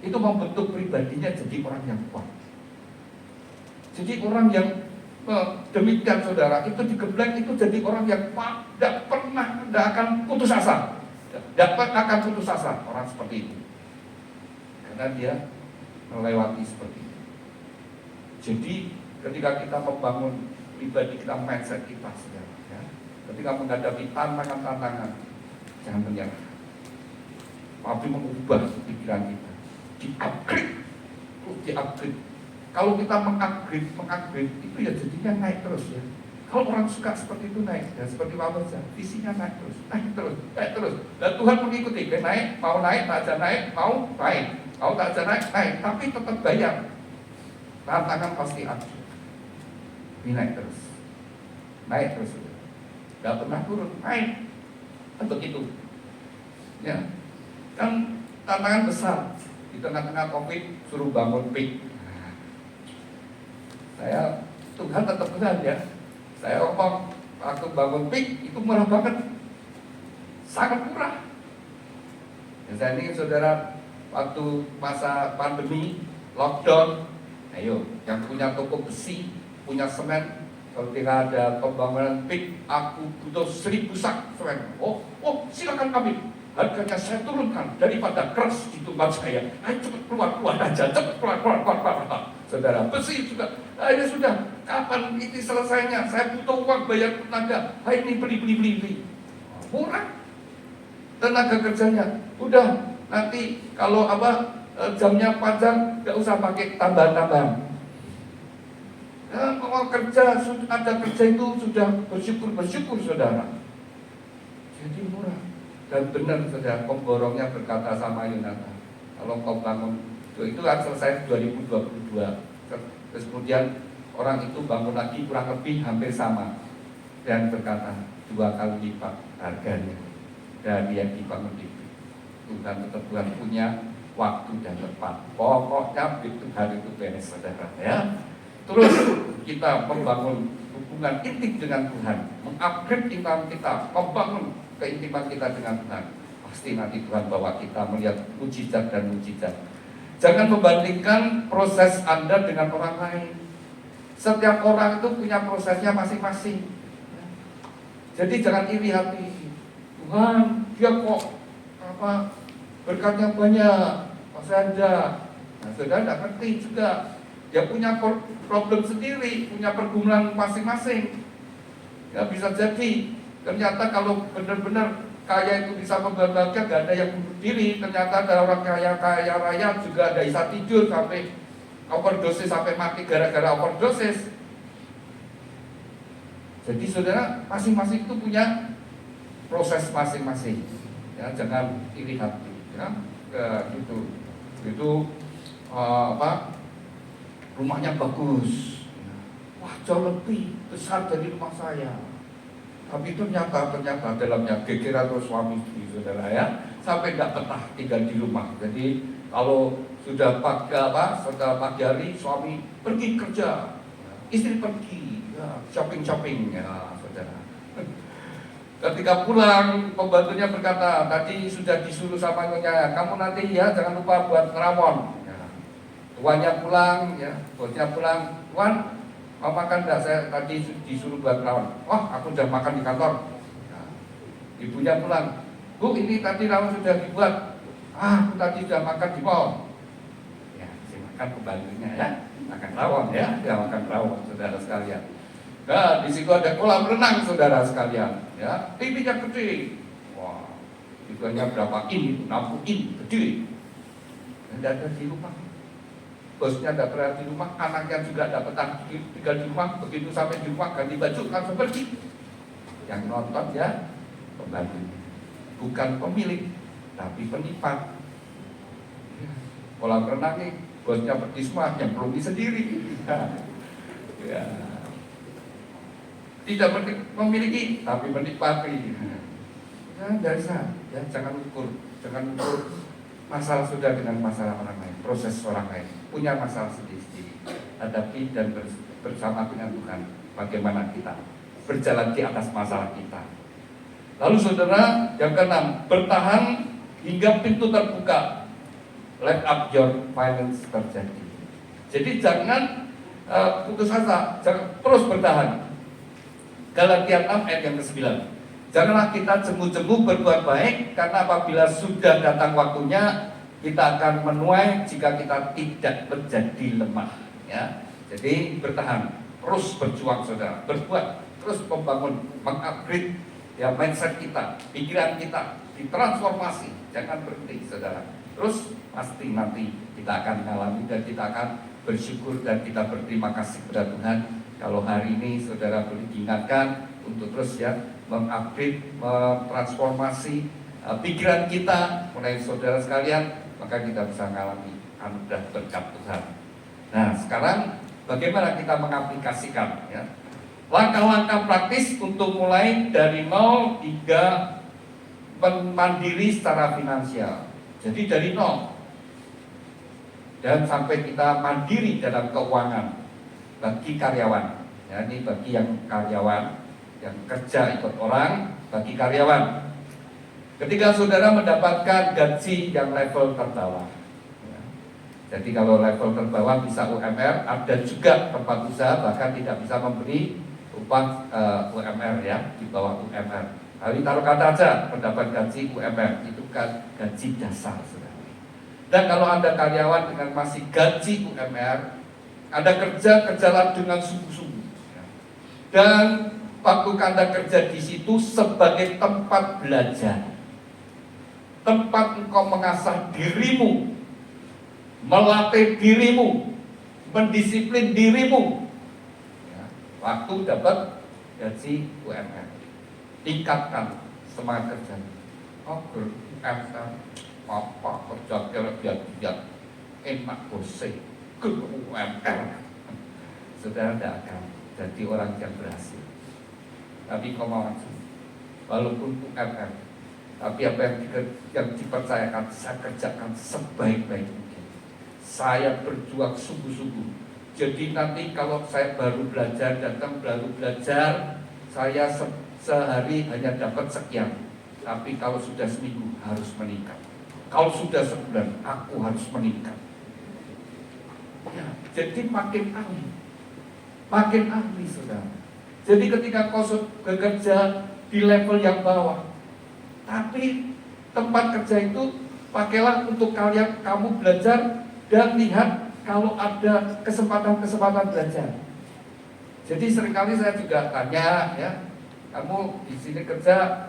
Speaker 1: Itu membentuk pribadinya jadi orang yang kuat, jadi orang yang demikian, saudara, itu digembleng, itu jadi orang yang tidak akan putus asa, akan putus asa orang seperti itu, karena dia melewati seperti itu. Jadi ketika kita membangun pribadi kita, mindset kita, saudara, ya, ketika menghadapi tantangan-tantangan, jangan menyerah, tapi mengubah pikiran kita. di-upgrade, terus di-upgrade. Kalau kita mengupgrade itu ya jadinya naik terus ya. Kalau orang suka seperti itu naik, ya seperti Pak Baca, visinya naik terus. Dan Tuhan mengikuti, dia naik, tak aja naik, mau tak aja naik, tapi tetap bayar. Tantangan pasti ada. Ini naik terus, nggak pernah turun, naik, untuk itu. Ya, kan tantangan besar di tengah-tengah COVID, suruh bangun PIK. Tuhan tetap benar ya. Saya ngomong, waktu bangun PIK itu murah banget, sangat murah. Ya, ini saudara, waktu masa pandemi, lockdown, ayo, yang punya toko besi, punya semen, kalau tidak ada pembangunan PIK, aku butuh 1000 sak semen. Oh, silakan ambil. Harganya saya turunkan daripada keras di tempat saya. Ayo cepat keluar aja, cepat keluar. Saudara, besi juga. Ya sudah, kapan ini selesainya? Saya butuh uang bayar tenaga. Ini beli. Murah. Tenaga kerjanya. Udah, nanti kalau jamnya panjang, nggak usah pakai tambahan-tambahan. Kalau ada kerja itu sudah bersyukur saudara. Jadi murah. Dan benar saudara, pemborongnya berkata sama Yonatan, kalau kau bangun itu kan selesai 2022. Terus kemudian orang itu bangun lagi kurang lebih hampir sama dan berkata 2 kali lipat harganya dari yang dibangun itu. Tuhan tetap punya waktu dan tepat. Pokoknya Tuhan itu beres saudara ya. Terus kita membangun hubungan intim dengan Tuhan, mengupgrade iman kita, membangun keintiman kita dengan Tuhan. Pasti nanti Tuhan bawa kita melihat mujizat dan mujizat. Jangan membandingkan proses Anda dengan orang lain. Setiap orang itu punya prosesnya masing-masing. Jadi jangan iri hati. Tuhan, dia kok berkatnya banyak, saya ada. Nah, saudara tidak ngerti juga. Dia punya problem sendiri, punya pergumulan masing-masing. Ya bisa jadi. Ternyata kalau benar-benar kaya itu bisa membahagiakan, gak ada yang bunuh diri. Ternyata ada orang kaya raya juga ada bisa tidur sampai overdosis, sampai mati gara-gara overdosis. Jadi saudara, masing-masing itu punya proses masing-masing. Ya, jangan iri hati. Ya, itu rumahnya bagus. Wah, jauh lebih besar dari rumah saya. Tapi ternyata dalamnya geger atau suami istri saudara ya, sampai tidak betah tinggal di rumah. Jadi kalau sudah setelah pagi hari suami pergi kerja, istri pergi ya, shopping ya saudara. Ketika pulang pembantunya berkata, tadi sudah disuruh sama nyonya, kamu nanti ya jangan lupa buat ngerawon. Ya. Tuannya pulang ya, bosnya pulang, Tuan mau makan enggak? Saya tadi disuruh buat rawon. Oh, aku sudah makan di kantor. Nah, ibunya pulang. Bu, ini tadi rawon sudah dibuat. Aku tadi sudah makan di mall. Ya, saya makan pembantunya ya. Makan rawon ya. Ya, makan rawon saudara sekalian. Nah, di situ ada kolam renang saudara sekalian. Ya, TV-nya gede. Wah, ibunya berapa in? 60 in, gede. Tidak ada di rumah. Bosnya tidak pernah di rumah, anaknya juga tidak betah tinggal di rumah. Begitu sampai di rumah ganti baju langsung pergi. Yang nonton ya pembantunya, bukan pemilik tapi penipat. Ya, kolam renang nih bosnya pergi semua, yang pergi sendiri. Ya. Tidak memiliki tapi menikmati. Ya biasa, ya jangan ukur masalah sudah dengan masalah orang lain, proses orang lain. Punya masalah sendiri-sendiri, hadapi dan bersama dengan Tuhan. Bagaimana kita berjalan di atas masalah kita. Lalu saudara, yang keenam, bertahan hingga pintu terbuka. Let up your finance terjadi. Jadi jangan putus asa, jangan terus bertahan. Galatia 6 ayat yang ke-9. Janganlah kita jemu-jemu berbuat baik, karena apabila sudah datang waktunya kita akan menuai jika kita tidak menjadi lemah. Ya, jadi bertahan, terus berjuang saudara, berbuat, terus membangun, mengupgrade ya mindset kita, pikiran kita, ditransformasi, jangan berhenti saudara. terus pasti nanti kita akan mengalami dan kita akan bersyukur dan kita berterima kasih kepada Tuhan kalau hari ini saudara boleh diingatkan untuk terus ya mengupgrade, transformasi pikiran kita mengenai saudara sekalian, maka kita bisa mengalami anugerah berkat Tuhan. Nah, sekarang bagaimana kita mengaplikasikan ya? Langkah-langkah praktis untuk mulai dari 0 hingga mandiri secara finansial. Jadi dari 0 dan sampai kita mandiri dalam keuangan bagi karyawan. Ya, ini bagi yang karyawan, yang kerja ikut orang, bagi karyawan. Ketika saudara mendapatkan gaji yang level terbawah. Ya. Jadi kalau level terbawah bisa UMR, ada juga tempat usaha bahkan tidak bisa memberi upah UMR ya, di bawah UMR. Hari taruh kata aja mendapat gaji UMR, itu kan gaji dasar saudara. Dan kalau Anda karyawan dengan masih gaji UMR, Anda kerjalah dengan sungguh-sungguh. Dan waktu Anda kerja di situ sebagai tempat belajar, tempat engkau mengasah dirimu, melatih dirimu, mendisiplin dirimu. Waktu dapat gaji UMR, tingkatkan semangat kerja. Oh, UMR apa kerja biar enak bosnya ke UMR. Saudara tidak akan jadi orang yang berhasil. Tapi kau mau langsung, walaupun UMR, tapi apa yang dipercayakan saya kerjakan sebaik-baik mungkin. Saya berjuang sungguh-sungguh. Jadi nanti kalau saya baru belajar, datang baru belajar, saya sehari hanya dapat sekian. Tapi kalau sudah seminggu harus meningkat. Kalau sudah sebulan, aku harus meningkat. Ya, jadi makin ahli saudara. Jadi ketika kau bekerja di level yang bawah, tapi tempat kerja itu pakailah untuk kamu belajar dan lihat kalau ada kesempatan belajar. Jadi seringkali saya juga tanya ya, kamu di sini kerja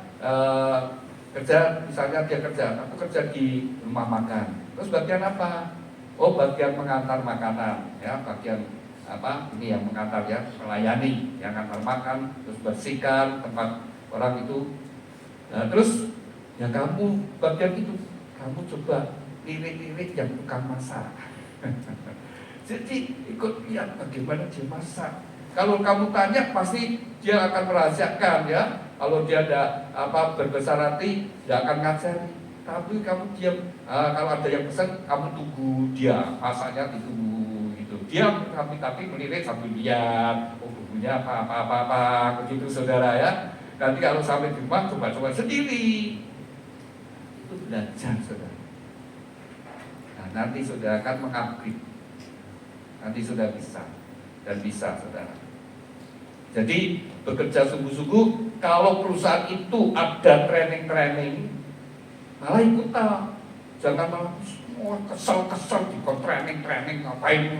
Speaker 1: misalnya dia kerja, aku kerja di rumah makan. Terus bagian apa? Oh, bagian mengantar makanan ya, bagian apa? Ini yang mengantar ya, melayani, yang antar makan, terus bersihkan tempat orang itu. Nah, terus ya kamu bagian itu, kamu coba lirik-lirik yang tukang masak. Jadi ikut lihat bagaimana dia masak. Kalau kamu tanya pasti dia akan merahasiakan ya. Kalau dia ada berbesar hati, dia akan ngajari. Tapi kamu diam. Kalau ada yang pesan, kamu tunggu dia masaknya ditunggu gitu. Diam tapi melirik sambil lihat. Oh bumbunya apa begitu saudara ya. Nanti kalau sampai di rumah coba-coba sendiri. Itu belajar saudara. Nah, nanti saudara akan mengupgrade. Nanti sudah bisa dan bisa saudara. Jadi bekerja sungguh-sungguh. Kalau perusahaan itu ada training, malah ikutan. Jangan malah kesel di training ngapain.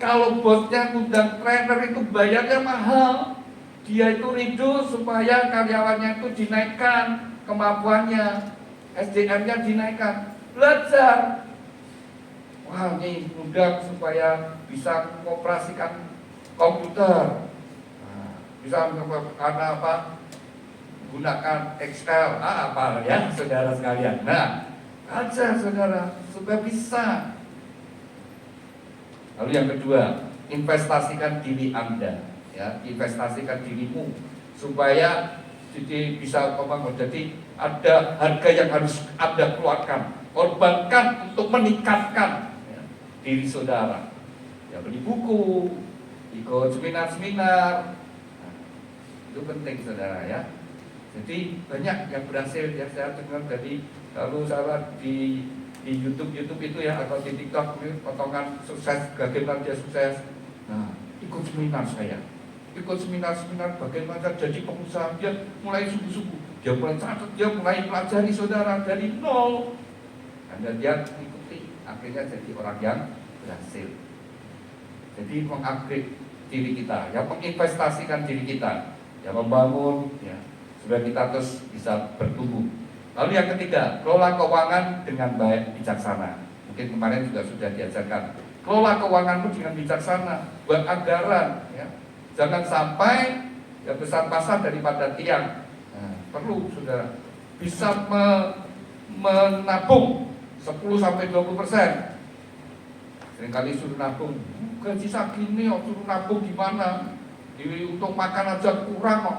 Speaker 1: Kalau bosnya ngundang trainer itu bayarnya mahal. Dia itu ridho supaya karyawannya itu dinaikkan kemampuannya, SDM-nya dinaikkan. Belajar. Wah, ini mudah supaya bisa mengoperasikan komputer. Nah, bisa karena apa? Gunakan Excel, apa ya, saudara sekalian. Nah, ajar saudara supaya bisa. Lalu yang kedua, investasikan diri Anda, ya, investasikan dirimu supaya jadi bisa membangun. Jadi ada harga yang harus Anda keluarkan, korbankan untuk meningkatkan diri saudara. Ya, beli buku, ikut seminar-seminar. Nah, itu penting saudara ya. Jadi banyak yang berhasil ya, saya dengar dari kalau salah di YouTube itu ya, atau di TikTok potongan sukses, bagaimana dia sukses. Nah, ikut seminar saya. Ikut seminar-seminar bagaimana jadi pengusaha, dia mulai sungguh-sungguh. Dia mulai catat, dia mulai pelajari saudara dari nol. Dan dia akhirnya jadi orang yang berhasil. Jadi mengupgrade diri kita, ya, menginvestasikan diri kita, ya, membangun, ya, supaya kita terus bisa bertumbuh. Lalu yang ketiga, kelola keuangan dengan baik, bijaksana. Mungkin kemarin juga sudah diajarkan. Kelola keuanganmu dengan bijaksana, buat anggaran, ya. Jangan sampai ya besar-besar daripada tiang. Nah, perlu saudara bisa menabung 10-20%. Seringkali suruh nabung, gaji segini suruh nabung gimana? Untuk makan aja kurang kok.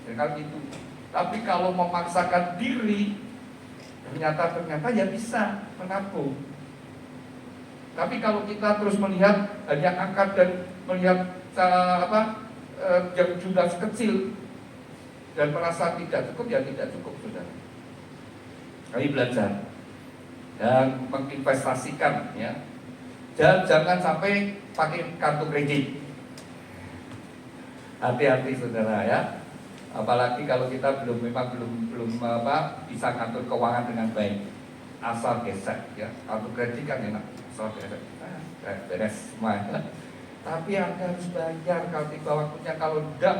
Speaker 1: Seringkali gitu. Tapi kalau memaksakan diri, ternyata ya bisa menabung. Tapi kalau kita terus melihat hanya angka dan melihat yang jumlah kecil dan merasa tidak cukup, ya tidak cukup, saudara. Kami belajar dan menginvestasikan, ya. Dan jangan sampai pakai kartu kredit. Hati-hati, saudara, ya. Apalagi kalau kita belum bisa ngatur keuangan dengan baik, asal gesek, ya. Kartu kredit kan enak, asal gesek, beres semua. Tapi Anda harus bayar kalau tiba waktunya. Kalau tidak,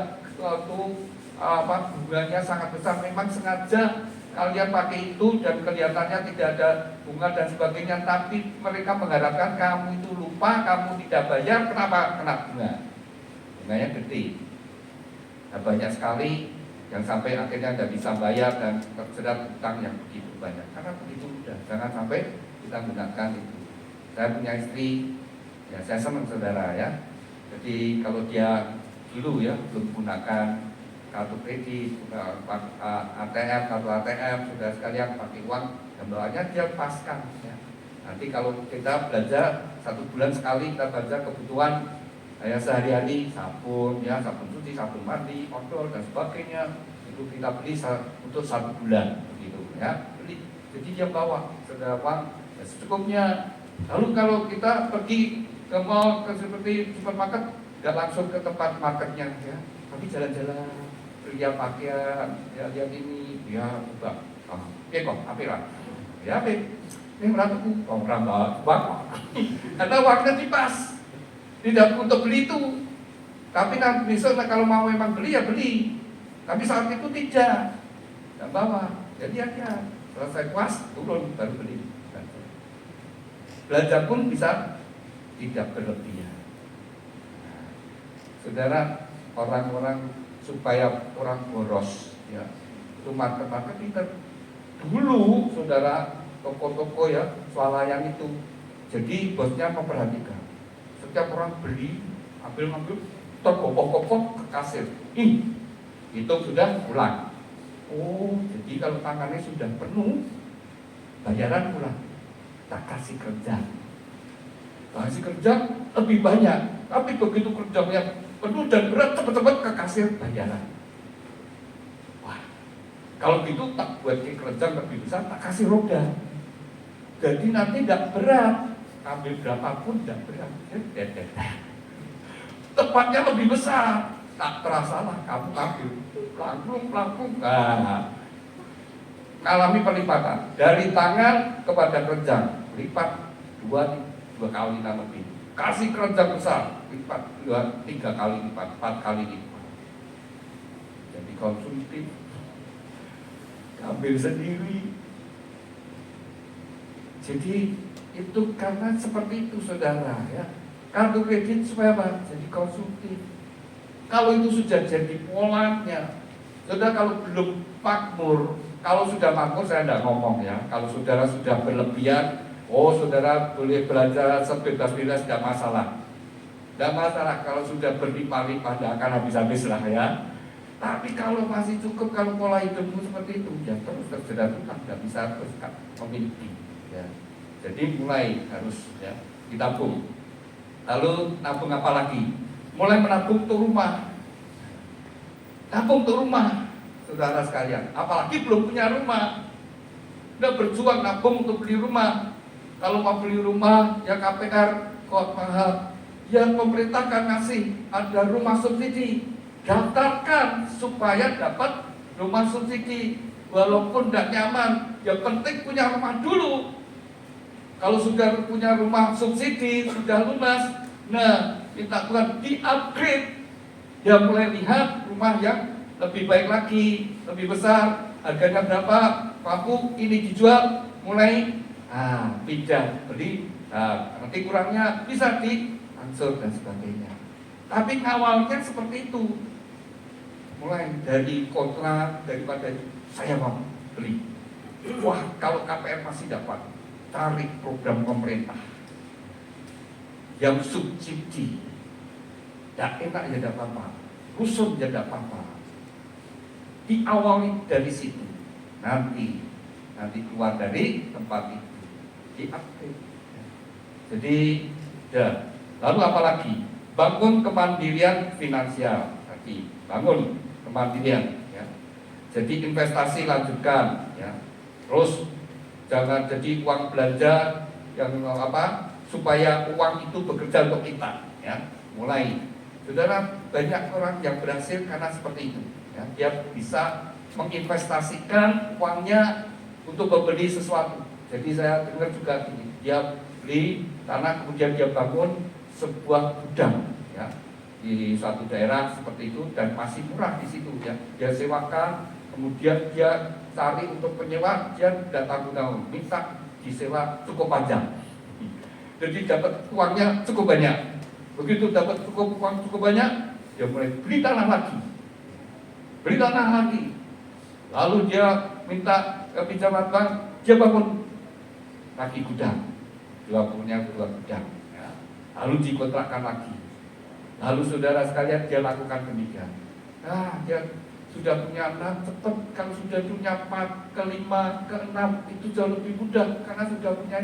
Speaker 1: bunganya sangat besar. Memang sengaja kalian pakai itu dan kelihatannya tidak ada bunga dan sebagainya, tapi mereka mengharapkan kamu itu lupa, kamu tidak bayar. Kenapa? Kena bunga. Bunganya gede. Nah, banyak sekali yang sampai akhirnya tidak bisa bayar dan terjerat utang yang begitu banyak. Karena begitu mudah. Jangan sampai kita gunakan itu. Saya punya istri, ya saya senang, saudara, ya. Jadi kalau dia dulu ya belum menggunakan kartu kredit, ATM, kartu ATM, sudah sekalian pakai uang dan bawahnya dia paskan, ya. Nanti kalau kita belanja 1 bulan sekali, kita belanja kebutuhan ya sehari-hari, sabun, ya, sabun cuci, sabun mandi, odol dan sebagainya, itu kita beli untuk 1 bulan, begitu, ya, beli. Jadi dia bawa sudah uang ya, secukupnya. Lalu kalau kita pergi ke mall, ke seperti supermarket, nggak langsung ke tempat marketnya, ya, tapi jalan-jalan, lihat pakaian, ya, lihat ini, ya, coba, kok, lah, ya, ini meratuku, merambah uang, karena uangnya dipas, tidak untuk beli itu, tapi nanti besok kalau mau memang beli ya beli, tapi saat itu tidak bawa, jadi ya, selesai puas, turun, baru beli. Belanja pun bisa tidak berlebihan. Nah, saudara, orang-orang supaya orang boros, ya, itu market-market kita dulu, saudara, toko-toko, ya, swalayan itu. Jadi bosnya memperhatikan. Setiap orang beli, ambil, terkopok-kopok ke kasir. Itu sudah pulang. Oh, jadi kalau tangannya sudah penuh, bayaran pulang. Tak kasih kerja lebih banyak, tapi begitu kerjanya penuh dan berat, cepat-cepat ke kasir bayaran. Wah, kalau gitu tak buat kerja lebih besar, tak kasih roda. Jadi nanti tidak berat, ambil berapapun tidak berat. Tepatnya lebih besar, tak terasa lah kamu ambil pelangkung. Nah, mengalami perlipatan dari tangan kepada keranjang, lipat 2 kali lebih. Kasih keranjang besar, lipat 3 kali lipat, 4 kali lipat. Jadi konsumtif, ambil sendiri. Jadi itu karena seperti itu, saudara, ya. Kartu kredit supaya apa? Jadi konsumtif. Kalau itu sudah jadi polanya, saudara, kalau belum makmur. Kalau sudah makmur saya tidak ngomong, ya. Kalau saudara sudah berlebihan, saudara boleh belanja sebebas-bebas, tidak masalah. Tidak masalah kalau sudah berlimpah-limpah, tidak akan habis-habis lah, ya. Tapi kalau masih cukup, kalau pola hidupmu seperti itu, ya terus terjerat utang, tidak bisa terus memiliki, ya. Jadi mulai harus, ya, ditabung. Lalu nabung apa lagi? Mulai menabung untuk rumah. Nabung untuk rumah, saudara sekalian. Apalagi belum punya rumah, udah berjuang nabung untuk beli rumah. Kalau mau beli rumah, ya KPR kok mahal. Yang pemerintah kan ngasih ada rumah subsidi, daftarkan supaya dapat rumah subsidi. Walaupun tidak nyaman, ya penting punya rumah dulu. Kalau sudah punya rumah subsidi, sudah lunas, nah minta Tuhan di-upgrade. Dia mulai lihat rumah yang lebih baik lagi, lebih besar. harganya berapa, paku ini dijual, mulai pindah beli, nanti kurangnya bisa diangsur dan sebagainya. Tapi awalnya seperti itu, mulai dari kontrak, daripada saya mau beli, wah kalau KPR masih dapat, tarik program pemerintah yang subsidi, tidak enak ya tidak apa-apa, rusun ya tidak apa-apa. Diawali dari situ, nanti keluar dari tempat itu, diupdate. Jadi, ya. Lalu apalagi? Bangun kemandirian finansial, tadi bangun kemandirian. Ya. Jadi investasi lanjutkan, ya. Terus jangan jadi uang belanja yang supaya uang itu bekerja untuk kita, ya. Mulai, saudara, banyak orang yang berhasil karena seperti itu. Ya, dia bisa menginvestasikan uangnya untuk membeli sesuatu. Jadi saya dengar juga gini, dia beli tanah kemudian dia bangun sebuah gudang, ya, di suatu daerah seperti itu dan masih murah di situ, ya. Dia sewakan, kemudian dia cari untuk penyewa, dia tidak tanggung-tanggung, minta disewa cukup panjang. Jadi dapat uangnya cukup banyak. Begitu dapat uang cukup banyak, dia mulai beli tanah lagi. Beli tanah lagi, lalu dia minta pinjaman bank, dia bangun lagi gudang, punya dua gudang, ya. Lalu dikontrakkan lagi, lalu saudara sekalian dia lakukan demikian. Dia sudah punya anak, tetap kalau sudah punya 4, ke-5, ke-6 itu jauh lebih mudah karena sudah punya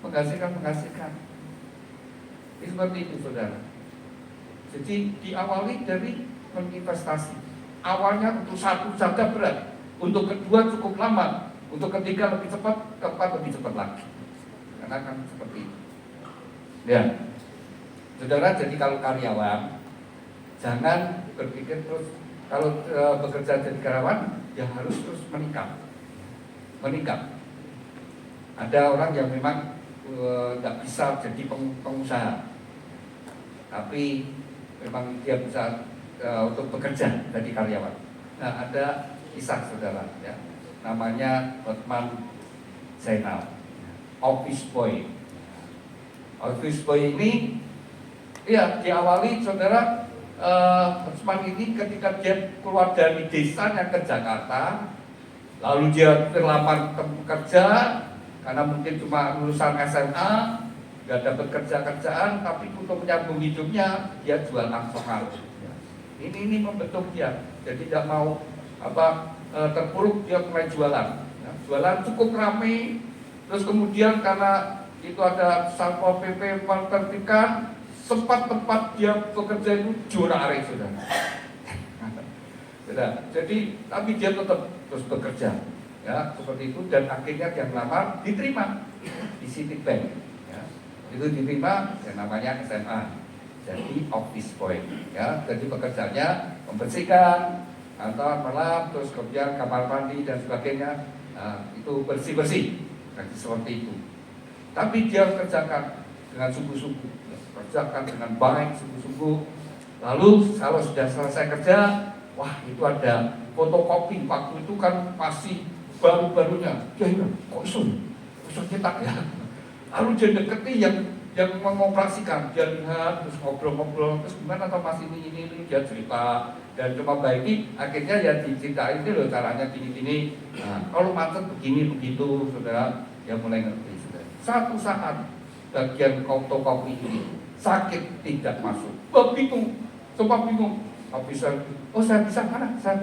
Speaker 1: menghasilkan. Ini seperti itu saudara. Jadi diawali dari menginvestasi. Awalnya untuk satu saja berat, untuk kedua cukup lama, untuk ketiga lebih cepat, keempat lebih cepat lagi. Karena kan seperti itu. Ya, saudara, jadi kalau karyawan jangan berpikir terus kalau bekerja jadi karyawan ya harus terus meningkat. Ada orang yang memang tidak bisa jadi pengusaha, tapi memang dia bisa untuk bekerja jadi karyawan. Nah, ada kisah saudara, ya, namanya Hotman Zainal, office boy. Office boy ini, ya, diawali saudara, Hotman ini ketika dia keluar dari desanya ke Jakarta, lalu dia terlamar kerja karena mungkin cuma lulusan SMA, nggak dapat kerjaan, tapi untuk menyambung hidupnya dia jual angkringan. Ini membentuk dia, jadi tidak mau terpuruk, dia mulai jualan. Ya, jualan cukup ramai, terus kemudian karena itu ada Satpol PP menertibkan, sempat tempat dia bekerja itu diurak-arik sudah. Jadi tapi dia tetap terus bekerja, ya, seperti itu, dan akhirnya dia melamar, diterima di Citibank, ya. Itu diterima, yang namanya SMA. Jadi office boy, ya, jadi pekerjaannya membersihkan kantor malam, terus kemudian kamar mandi dan sebagainya, itu bersih, jadi seperti itu. Tapi dia kerjakan dengan sungguh-sungguh, kerjakan dengan baik, sungguh-sungguh. Lalu kalau sudah selesai kerja, wah itu ada fotokopi, waktu itu kan masih baru-barunya, ya kok iso cetak ya. Lalu dia deketi yang mengoperasikan, dia lihat, terus ngobrol-ngobrol, terus gimana atau masih ini dia cerita dan coba baiki, akhirnya ya diceritain ini loh caranya gini. Nah, kalau macet begini begitu, saudara, ya mulai ngerti, saudara. Satu saat bagian fotokopi ini sakit tidak masuk, bingung, coba bingung, bisa, saya bisa mana? Saya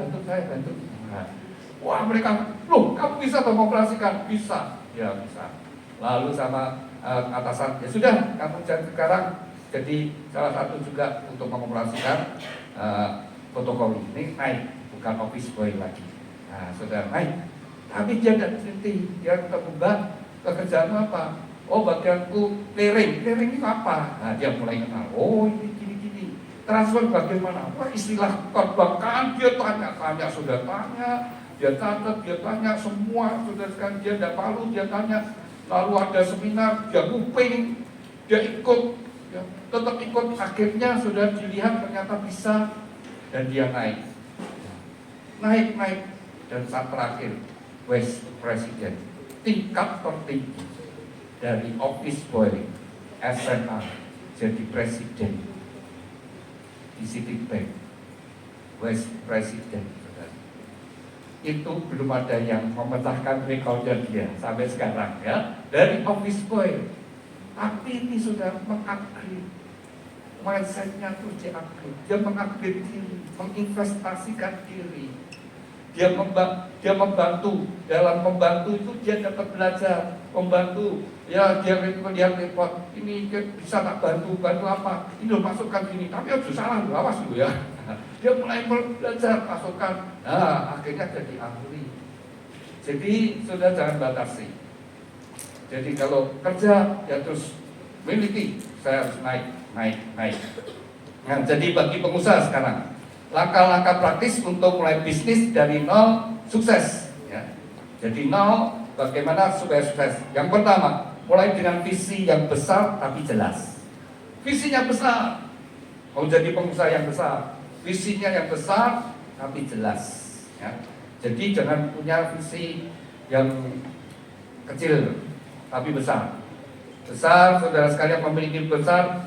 Speaker 1: bantu. Nah, wah mereka, loh kamu bisa mengoperasikan? Bisa, ya bisa. Lalu sama atasan, ya sudah, kamu sekarang jadi salah satu juga untuk mengoperasikan fotokopi. Ini naik, bukan office boy lagi. Nah, sudah naik, tapi dia tidak berhenti, dia tetap ubah pekerjaan apa? Oh, bagianku clearing ini apa? Nah, dia mulai kenal. Oh, ini gini. Transfer bagaimana? Wah, istilah perbankan dia tanya, sudah tanya, dia catat, dia tanya semua, sudah sekarang dia tidak palu, dia tanya. Lalu ada seminar, dia kuping, dia ikut, ya, tetap ikut. Akhirnya sudah dilihat ternyata bisa, dan dia naik. Dan saat terakhir, Vice President, tingkat tertinggi dari office boy SMA jadi presiden di Citibank, Vice President. Itu belum ada yang memecahkan rekornya dia sampai sekarang ya, dari office boy. Tapi ini sudah mengupgrade mindsetnya, terus dia mengupgrade diri, menginvestasikan diri. Dia membantu, dalam membantu itu dia dapat belajar, membantu. Ya dia repot, ini bisa tak bantu apa? Ini lo masukkan sini, tapi harus salah lo, awas lo ya. Dia mulai belajar, masukkan. Nah, akhirnya jadi ahli. Jadi sudah jangan batasi. Jadi kalau kerja ya terus miliki, saya harus naik. Nah, jadi bagi pengusaha sekarang, langkah-langkah praktis untuk mulai bisnis dari nol sukses ya. Jadi nol, bagaimana supaya sukses? Yang pertama, mulai dengan visi yang besar tapi jelas. Visinya besar, mau jadi pengusaha yang besar, visinya yang besar tapi jelas ya. Jadi jangan punya visi yang kecil tapi besar. Besar, saudara sekalian memiliki besar,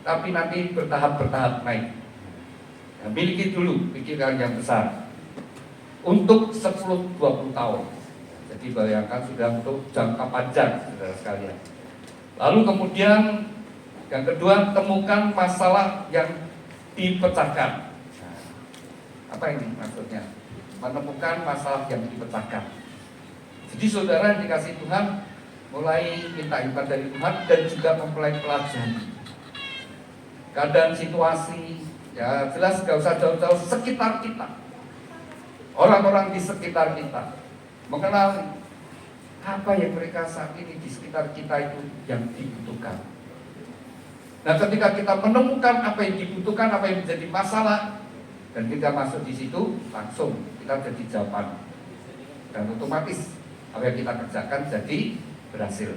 Speaker 1: tapi nanti bertahap naik. Nah, miliki dulu pikiran yang besar untuk 10-20 tahun. Jadi bayangkan sudah untuk jangka panjang, saudara sekalian. Lalu kemudian yang kedua, temukan masalah yang dipecahkan. Nah, apa ini maksudnya? Menemukan masalah yang dipecahkan. Jadi saudara yang dikasih Tuhan, mulai minta hikmat dari Tuhan dan juga mempelajari pelajari keadaan situasi. Ya jelas gak usah jauh-jauh, sekitar kita, orang-orang di sekitar kita, mengenal apa yang mereka saat ini di sekitar kita itu yang dibutuhkan. Nah ketika kita menemukan apa yang dibutuhkan, apa yang menjadi masalah, dan kita masuk di situ, langsung kita jadi jawaban. Dan otomatis apa yang kita kerjakan jadi berhasil.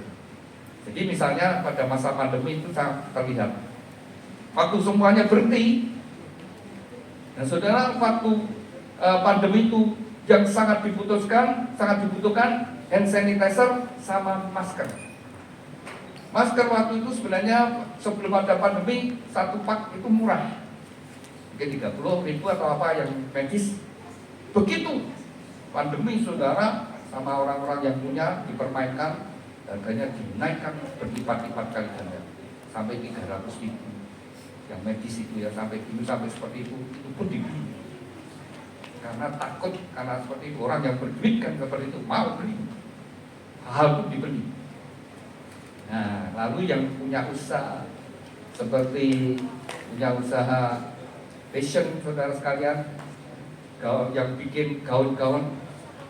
Speaker 1: Jadi misalnya pada masa pandemi itu sangat terlihat, waktu semuanya berhenti. Nah saudara, waktu pandemi itu yang sangat dibutuhkan hand sanitizer sama masker. Masker waktu itu sebenarnya sebelum ada pandemi, satu pak itu murah, mungkin 30.000 atau apa yang medis. Begitu pandemi saudara, sama orang-orang yang punya dipermainkan, harganya dinaikkan berlipat-lipat kali ganda sampai 300.000. Yang medis itu ya sampai seperti itu pun dibeli. Karena takut, karena seperti itu orang yang berduit kan seperti itu mau beli, hal itu dibeli. Nah lalu yang punya usaha seperti punya usaha fashion, saudara sekalian, yang bikin gaun-gaun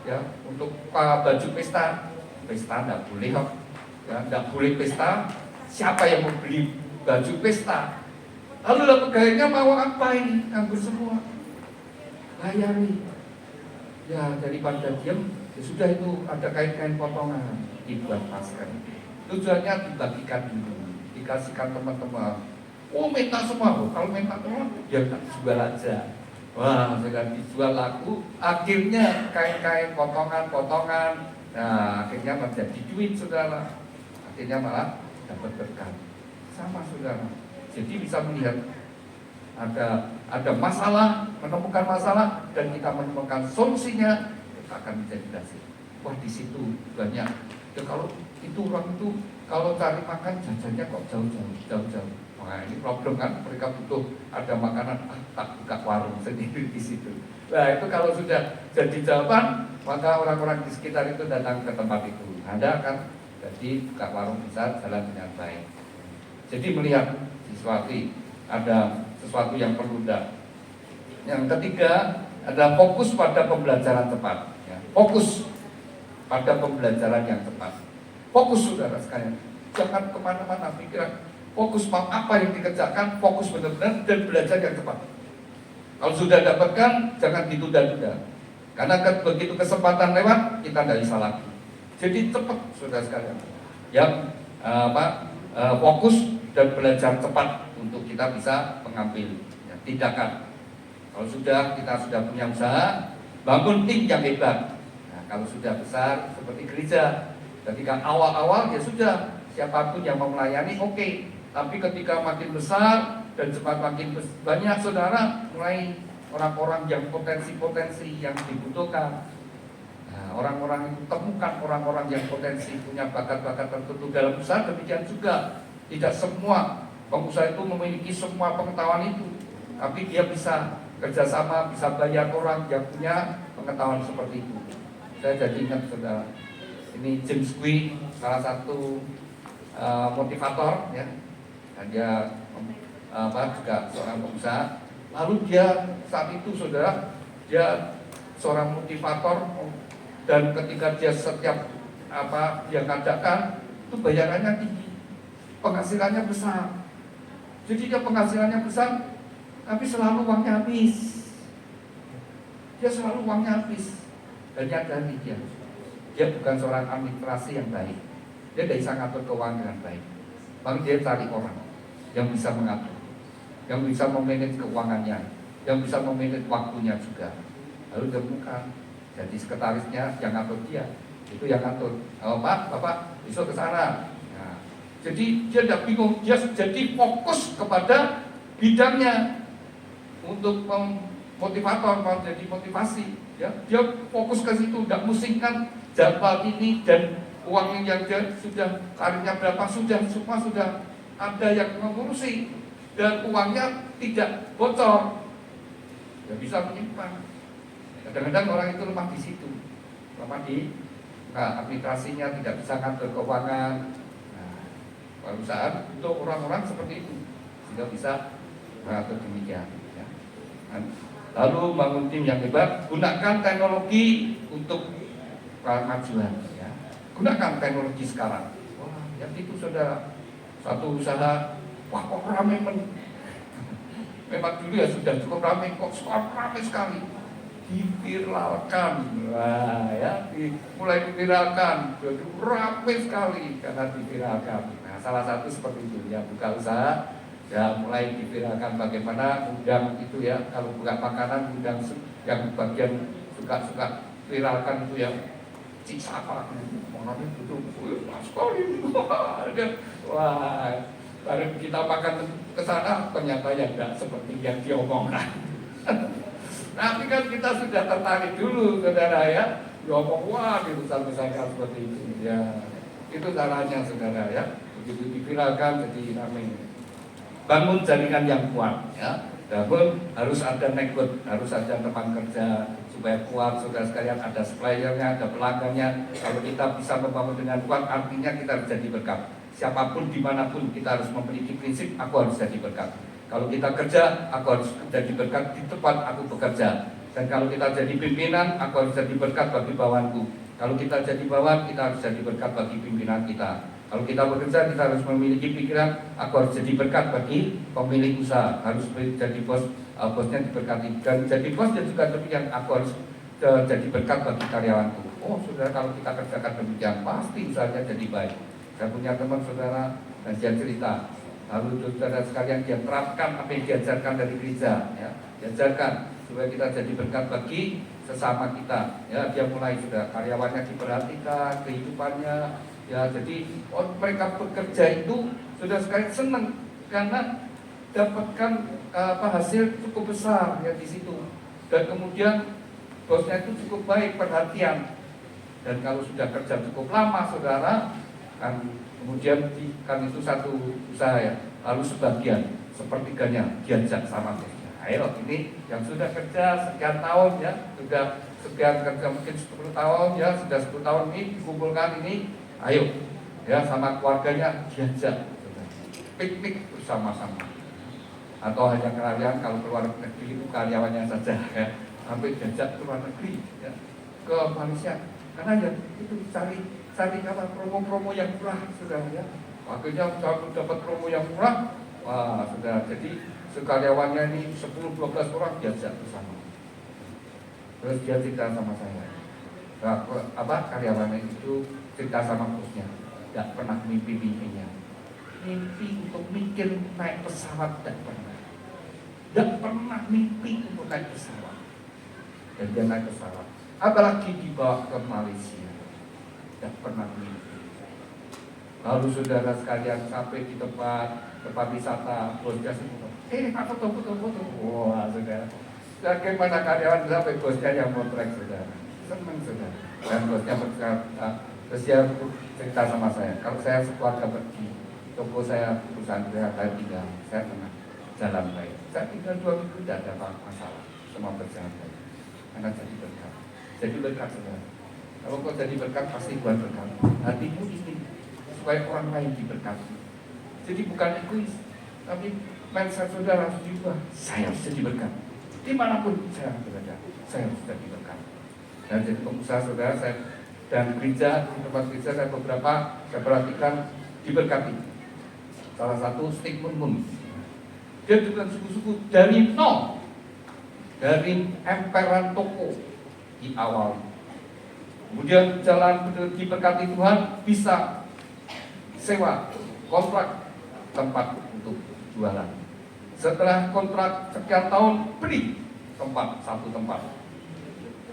Speaker 1: ya untuk baju pesta tidak boleh kok ya, tidak boleh pesta. Siapa yang mau beli baju pesta? Lalu pegawainya mau apa ini? Nganggur semua, layari. Ya daripada diam, ya sudah itu ada kain-kain potongan dibuat masker. Tujuannya dibagikan dulu, dikasihkan teman-teman. Oh minta semua, kalau minta tolong ya tak jual aja. Wah sudah dijual laku, akhirnya kain-kain potongan. Nah akhirnya menjadi duit saudara. Akhirnya malah dapat berkah. Sama saudara. Jadi bisa melihat ada masalah, menemukan masalah dan kita menemukan solusinya, kita akan menjadi berhasil. Wah di situ banyak. Ya kalau itu orang itu kalau cari makan jajannya kok jauh-jauh. Wah ini problem kan, mereka butuh ada makanan, tak buka warung sendiri di situ. Nah itu kalau sudah jadi jawaban, maka orang-orang di sekitar itu datang ke tempat itu. Anda akan jadi buka warung bisa jalan dengan baik. Jadi melihat ada sesuatu yang perlu dah. Yang ketiga adalah fokus pada pembelajaran tepat. Ya. Fokus pada pembelajaran yang tepat. Fokus saudara sekalian, jangan kemana-mana pikiran. Fokus apa yang dikerjakan, fokus benar-benar dan belajar yang tepat. Kalau sudah dapatkan, jangan ditunda-tunda. Karena begitu kesempatan lewat, kita tidak bisa lagi. Jadi cepat saudara sekalian. Yang fokus dan belajar cepat untuk kita bisa mengambil tindakan. Kalau kita sudah punya usaha, bangun tim yang hebat. Nah, kalau sudah besar seperti gereja, ketika awal-awal ya sudah, siapapun yang mau melayani oke. Tapi ketika makin besar dan makin banyak saudara, mulai orang-orang yang potensi-potensi yang dibutuhkan. Nah, orang-orang itu temukan orang-orang yang potensi punya bakat-bakat tertentu dalam usaha. Demikian juga tidak semua pengusaha itu memiliki semua pengetahuan itu, tapi dia bisa kerjasama, bisa bayar orang yang punya pengetahuan seperti itu. Saya jadi ingat saudara, ini James Quick, salah satu motivator ya, dan dia juga seorang pengusaha. Lalu dia saat itu saudara, dia seorang motivator, dan ketika dia setiap dia ngadakan itu bayarannya tinggi, penghasilannya besar. Jadi dia penghasilannya besar, tapi selalu uangnya habis. Dia selalu uangnya habis. Dan nyadari dia bukan seorang administrasi yang baik. Dia tidak bisa ngatur keuangan dengan baik. Lalu dia cari orang yang bisa mengatur, yang bisa memanage keuangannya, yang bisa memanage waktunya juga. Lalu dia bukan jadi sekretarisnya yang ngatur dia, itu yang ngatur. Oh, Pak, Bapak besok ke sana. Nah, jadi dia tidak bingung, dia jadi fokus kepada bidangnya untuk motivator, mau jadi motivasi. Ya, dia fokus ke situ, tidak musingkan jadwal ini dan uang yang dia sudah karirnya berapa, semua sudah ada yang mengurusi, dan uangnya tidak bocor, tidak bisa menyimpan. Kadang-kadang orang itu lemah di situ, lemah di aplikasinya, tidak bisa ngatur keuangan. Nah, perusahaan untuk orang-orang seperti itu tidak bisa mengatur demikian. Ya. Lalu bangun tim yang hebat, gunakan teknologi untuk kemajuan. Ya. Gunakan teknologi sekarang. Wah, yang itu saudara, satu usaha, wah kok ramai memang dulu ya sudah cukup ramai, kok sekarang ramai sekali. Diviralkan, wah ya, mulai diviralkan, jadi ramai sekali karena diviralkan. Nah, salah satu seperti itu ya, buka usaha. Ya mulai diviralkan bagaimana undang itu ya, kalau buka makanan undang yang bagian suka viralkan itu ya, cik sapa orangnya itu sekali, wah baru kita makan ke sana ternyata ya enggak seperti yang diomongkan. Tapi kan kita sudah tertarik dulu saudara ya, diomong wah dibesar-besarkan seperti itu ya, itu caranya saudara ya, begitu diviralkan jadi ramai. Bangun jaringan yang kuat ya. Namun harus ada network, harus ada teman kerja supaya kuat, saudara sekalian, ada suppliernya, ada pelanggannya. Kalau kita bisa membangun dengan kuat, artinya kita harus jadi berkat. Siapapun dimanapun kita harus memiliki prinsip, aku harus jadi berkat. Kalau kita kerja, aku harus jadi berkat di tempat aku bekerja. Dan kalau kita jadi pimpinan, aku harus jadi berkat bagi bawahanku. Kalau kita jadi bawahan, kita harus jadi berkat bagi pimpinan kita. Kalau kita bekerja, kita harus memiliki pikiran, aku harus jadi berkat bagi pemilik usaha, harus jadi bos, bosnya diberkati. Dan jadi bos dan juga demikian, aku harus jadi berkat bagi karyawanku. Oh saudara, kalau kita kerjakan demikian, pasti usahanya jadi baik. Saya punya teman saudara, dan dia cerita, lalu saudara sekalian dia terapkan apa yang diajarkan dari gereja, ya, diajarkan supaya kita jadi berkat bagi sesama kita. Ya, dia mulai sudah karyawannya diperhatikan, kehidupannya. Ya, jadi mereka bekerja itu sudah sekali senang karena dapatkan hasil cukup besar ya di situ. Dan kemudian bosnya itu cukup baik, perhatian. Dan kalau sudah kerja cukup lama, saudara, kan kemudian kan itu satu usaha ya. Lalu sebagian sepertiganya diajak sama bosnya. Ayo, ini yang sudah kerja sekian tahun ya, sudah sekian kerja mungkin 10 tahun ya, sudah 10 tahun ini dikumpulkan ini. Ayo, ya sama keluarganya diajak piknik bersama-sama. Atau hanya kalian kalau keluar negeri itu karyawannya saja ya, sampai diajak ke luar negeri ya, ke Malaysia. Karena ya itu cari apa promo-promo yang murah sudah ya. Akhirnya dapat promo yang murah, wah sudah jadi sekaryawannya ini 10-12 orang diajak bersama. Terus dia cerita sama saya, nah, apa karyawannya itu cerita sama bosnya, tidak pernah mimpi-mimpinya. Mimpi untuk mikir naik pesawat tidak pernah. Tidak pernah mimpi untuk naik pesawat. dan dia naik pesawat. Apalagi dibawa ke Malaysia, tidak pernah mimpi. Lalu saudara sekalian sampai di tempat wisata, bosnya semua, foto. Wah saudara, bagaimana karyawan sampai bosnya yang motret saudara, senang saudara. Dan bosnya berkata, terus dia cerita sama saya, kalau saya sekeluarga pergi, toko saya, perusahaan saya tinggal, saya tenang, jalan baik. Saya tinggal 2 minggu tidak ada masalah, semua berjalan baik. Karena jadi berkat. Jadi berkat saudara. Kalau kau jadi berkat pasti Tuhan berkat. Hatimu ingin supaya orang lain diberkati. Jadi bukan egois, tapi mindset saudara harus diubah. Saya harus jadi berkat. Dimanapun saya berada, saya harus jadi berkat. Dan jadi pengusaha saudara, saya dan gereja, di tempat gereja saya perhatikan diberkati. Salah satu Stig Mun. Dia dengan suku-suku dari nol, dari emperan toko di awal. Kemudian jalan diberkati Tuhan, bisa sewa kontrak tempat untuk jualan. Setelah kontrak sekian tahun, beli satu tempat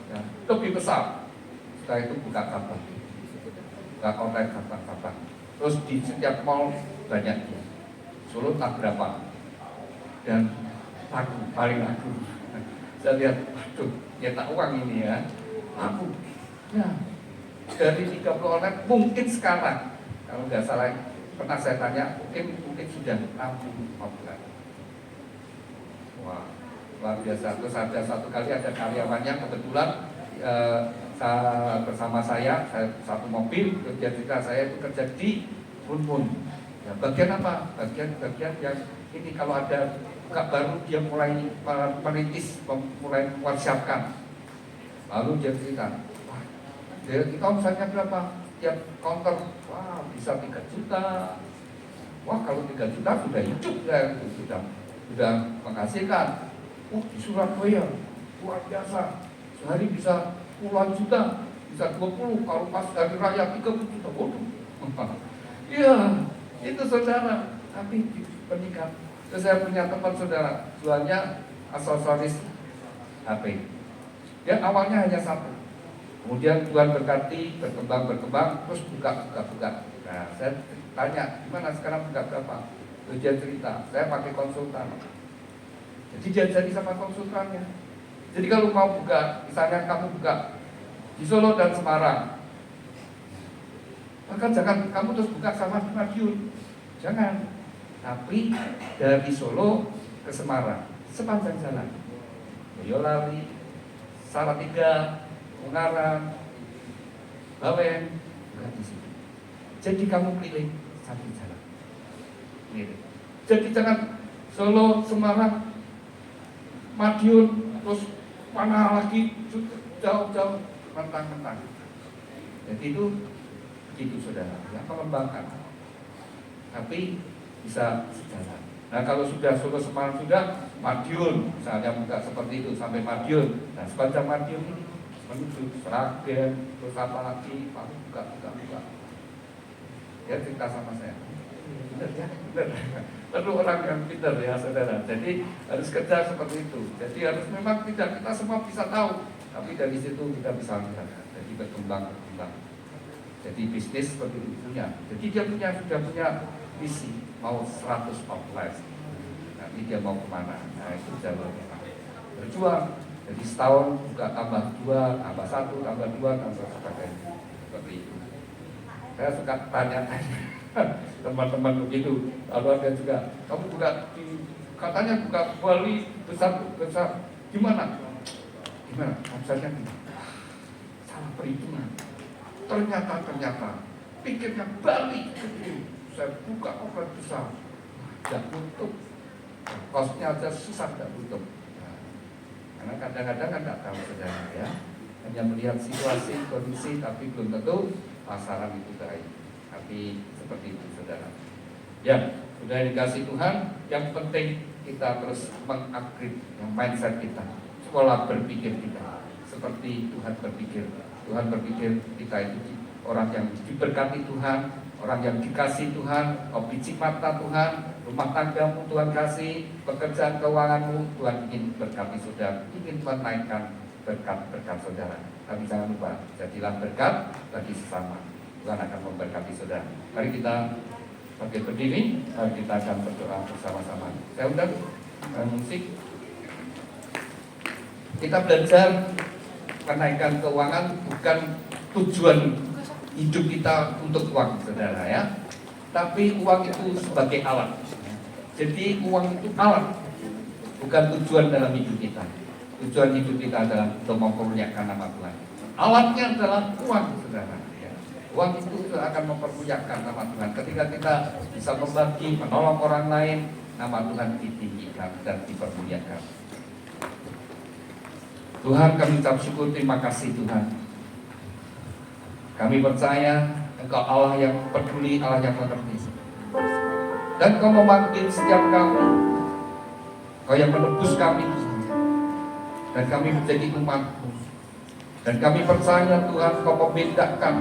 Speaker 1: ya, lebih besar. Setelah itu buka cabang, buka online cabang. Terus di setiap mall banyak dia. Solo tak berapa, dan paling laku. Saya lihat, waduh, nyetak uang ini ya, laku. Ya, dari 30 online mungkin sekarang, kalau nggak salah, pernah saya tanya, mungkin sudah 60. Wah, luar biasa. Terus ada satu kali ada karyawannya kebetulan saya, bersama saya satu mobil, kerja saya itu kerja di Mun. Ya, bagian apa? Bagian yang ini kalau ada buka baru dia mulai merintis, mulai mempersiapkan. Lalu dia cerita, wah, kita omsetnya berapa? Tiap counter, wah bisa 3 juta. Wah kalau 3 juta sudah hidup ya, sudah menghasilkan. Di Surabaya luar biasa, sehari bisa puluhan juta, bisa 20, kalau pas hari raya 30 juta. Waduh. Iya, itu saudara, tapi peningkat. Terus saya punya tempat saudara, jualnya aksesoris HP. Ya awalnya hanya satu, kemudian Tuhan berkati, berkembang, terus buka. Nah, saya tanya, gimana sekarang buka berapa? Terus dia cerita, saya pakai konsultan. Jadi dia jadi sama konsultannya. Jadi kalau mau buka, misalnya kamu buka di Solo dan Semarang, maka jangan kamu terus buka sama Madiun, jangan. Tapi dari Solo ke Semarang, sepanjang jalan, Boyolali, Salatiga, Ungaran, Bawen, bukan di situ. Jadi kamu pilih satu jalan. Jadi jangan Solo, Semarang, Madiun, terus mana lagi jauh-jauh mentang-mentang. Jadi itu begitu saudara, ya mengembangkan. Tapi bisa sejalan. Nah kalau sudah Solo Semarang sudah, Madiun misalnya buka seperti itu sampai Madiun. Nah sepanjang Madiun ini menuju Sragen, terus apa lagi, buka. Dia cerita sama saya. Benar ya, benar. Perlu orang yang pintar ya saudara. Jadi harus kerja seperti itu. Jadi harus memang tidak kita semua bisa tahu, tapi dari situ kita bisa lihat. Jadi berkembang. Jadi bisnis seperti itu punya. Jadi dia sudah punya visi mau 100 outlet. Nanti dia mau kemana? Nah itu jalannya. Berjuang. Jadi setahun buka tambah 2, tambah 1, tambah 2, tambah sebagainya. Seperti itu. Saya suka tanya-tanya teman-teman begitu. Lalu ada juga, kamu buka katanya buka Bali besar. Gimana? Omsetnya salah perhitungan. Ternyata pikirnya Bali gede. Saya buka outlet besar, tidak tutup, kosnya aja susah tidak tutup. Nah, karena kadang-kadang kan tidak tahu saudara ya, hanya melihat situasi, kondisi, tapi belum tentu pasaran itu baik. Tapi seperti itu saudara. Ya, sudah dikasih Tuhan. Yang penting kita terus mengupgrade mindset kita, sekolah berpikir kita seperti Tuhan berpikir. Tuhan berpikir kita itu orang yang diberkati Tuhan, orang yang dikasih Tuhan, biji mata Tuhan, rumah tanggamu Tuhan kasih, pekerjaan keuanganmu Tuhan ingin berkati saudara, ingin Tuhan naikkan berkat-berkat saudara. Tapi jangan lupa, jadilah berkat bagi sesama. Tuhan akan memberkati saudara. Mari kita pakai berdiri, mari kita akan berdoa bersama-sama. Saya undang musik. Kita belajar kenaikan keuangan bukan tujuan hidup kita untuk uang, saudara ya. Tapi uang itu sebagai alat. Jadi uang itu alat, bukan tujuan dalam hidup kita. Tujuan hidup kita adalah untuk mempermuliakan nama Tuhan. Alatnya adalah uang, saudara. Ya. Uang itu akan mempermuliakan nama Tuhan. Ketika kita bisa membagi, menolong orang lain, nama Tuhan ditinggikan dan dipermuliakan. Tuhan, kami ucap syukur, terima kasih Tuhan. Kami percaya Engkau Allah yang peduli, Allah yang mengerti. Dan Kau memanggil setiap kami, Kau yang menebus kami Tuhan. Dan kami menjadi umat-Mu. Dan kami percaya Tuhan Kau membedakan.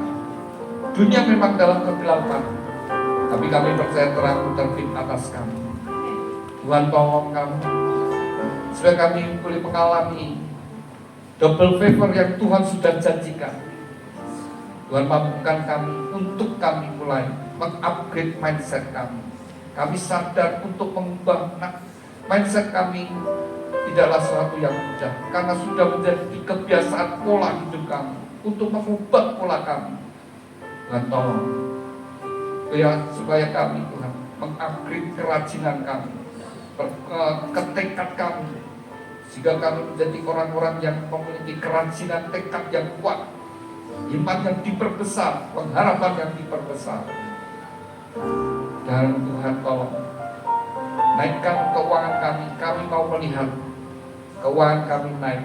Speaker 1: Dunia memang dalam kegelapan, tapi kami percaya terang terbit atas kami. Tuhan tolong kami, supaya kami boleh mengalami double favor yang Tuhan sudah janjikan. Tuhan mampukan kami untuk kami mulai mengupgrade mindset kami. Kami sadar untuk mengubah mindset kami tidaklah sesuatu yang mudah, karena sudah menjadi kebiasaan pola hidup kami. Untuk mengubah pola kami, Tuhan tolong supaya kami Tuhan mengupgrade kerajinan kami, ketekad kami, sehingga kami menjadi orang-orang yang memiliki kerajinan tekad yang kuat, iman yang diperbesar, pengharapan yang diperbesar. Dan Tuhan tolong naikkan keuangan kami. Kami mau melihat keuangan kami naik,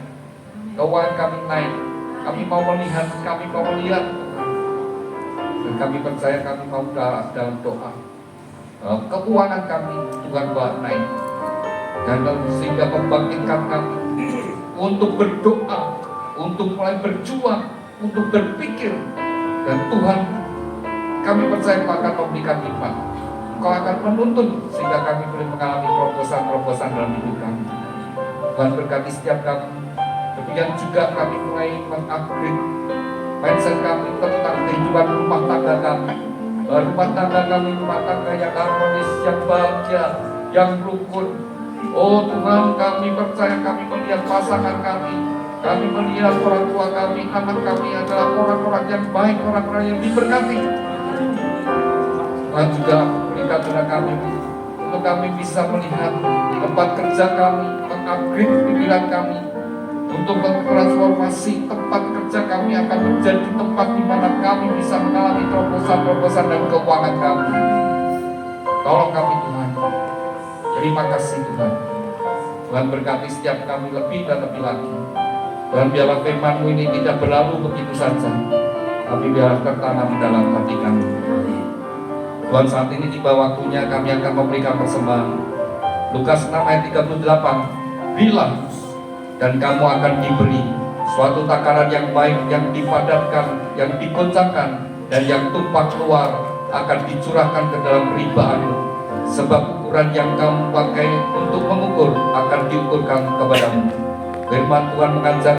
Speaker 1: keuangan kami naik. Kami mau melihat Tuhan. Dan kami percaya, kami mau dalam doa keuangan kami Tuhan buat naik, dan sehingga membangkitkan kami untuk berdoa, untuk mulai berjuang, untuk berpikir. Dan Tuhan, kami percaya Kau akan memberikan iman, Kau akan menuntun sehingga kami boleh mengalami terobosan-terobosan dalam hidup kami. Tuhan berkati setiap kami. Demikian juga kami mulai mengupgrade mindset kami tentang kehidupan rumah tangga kami. Rumah tangga yang harmonis, yang bahagia, yang rukun. Oh Tuhan, kami percaya, kami melihat pasangan kami melihat orang tua kami, anak kami adalah orang-orang yang baik, orang-orang yang diberkati. Tuhan juga berikan kepada kami untuk kami bisa melihat tempat kerja kami, mengupgrade pikiran kami, untuk mentransformasi tempat kerja kami akan menjadi tempat di mana kami bisa mengalami terobosan-terobosan dan keuangan kami. Tolong kami Tuhan. Terima kasih Tuhan. Tuhan berkati setiap kami lebih dan lebih lagi. Tuhan, biarlah firman-Mu ini tidak berlalu begitu saja, tapi biarlah tertanam dalam hati kami. Tuhan, saat ini tiba waktunya kami akan memberikan persembahan. Lukas 6 ayat 38. Berilah dan kamu akan diberi suatu takaran yang baik, yang dipadatkan, yang digoncangkan, dan yang tumpah keluar akan dicurahkan ke dalam ribaanmu. Sebab ukuran yang kamu pakai untuk mengukur akan diukurkan kepadamu. Firman Tuhan mengajar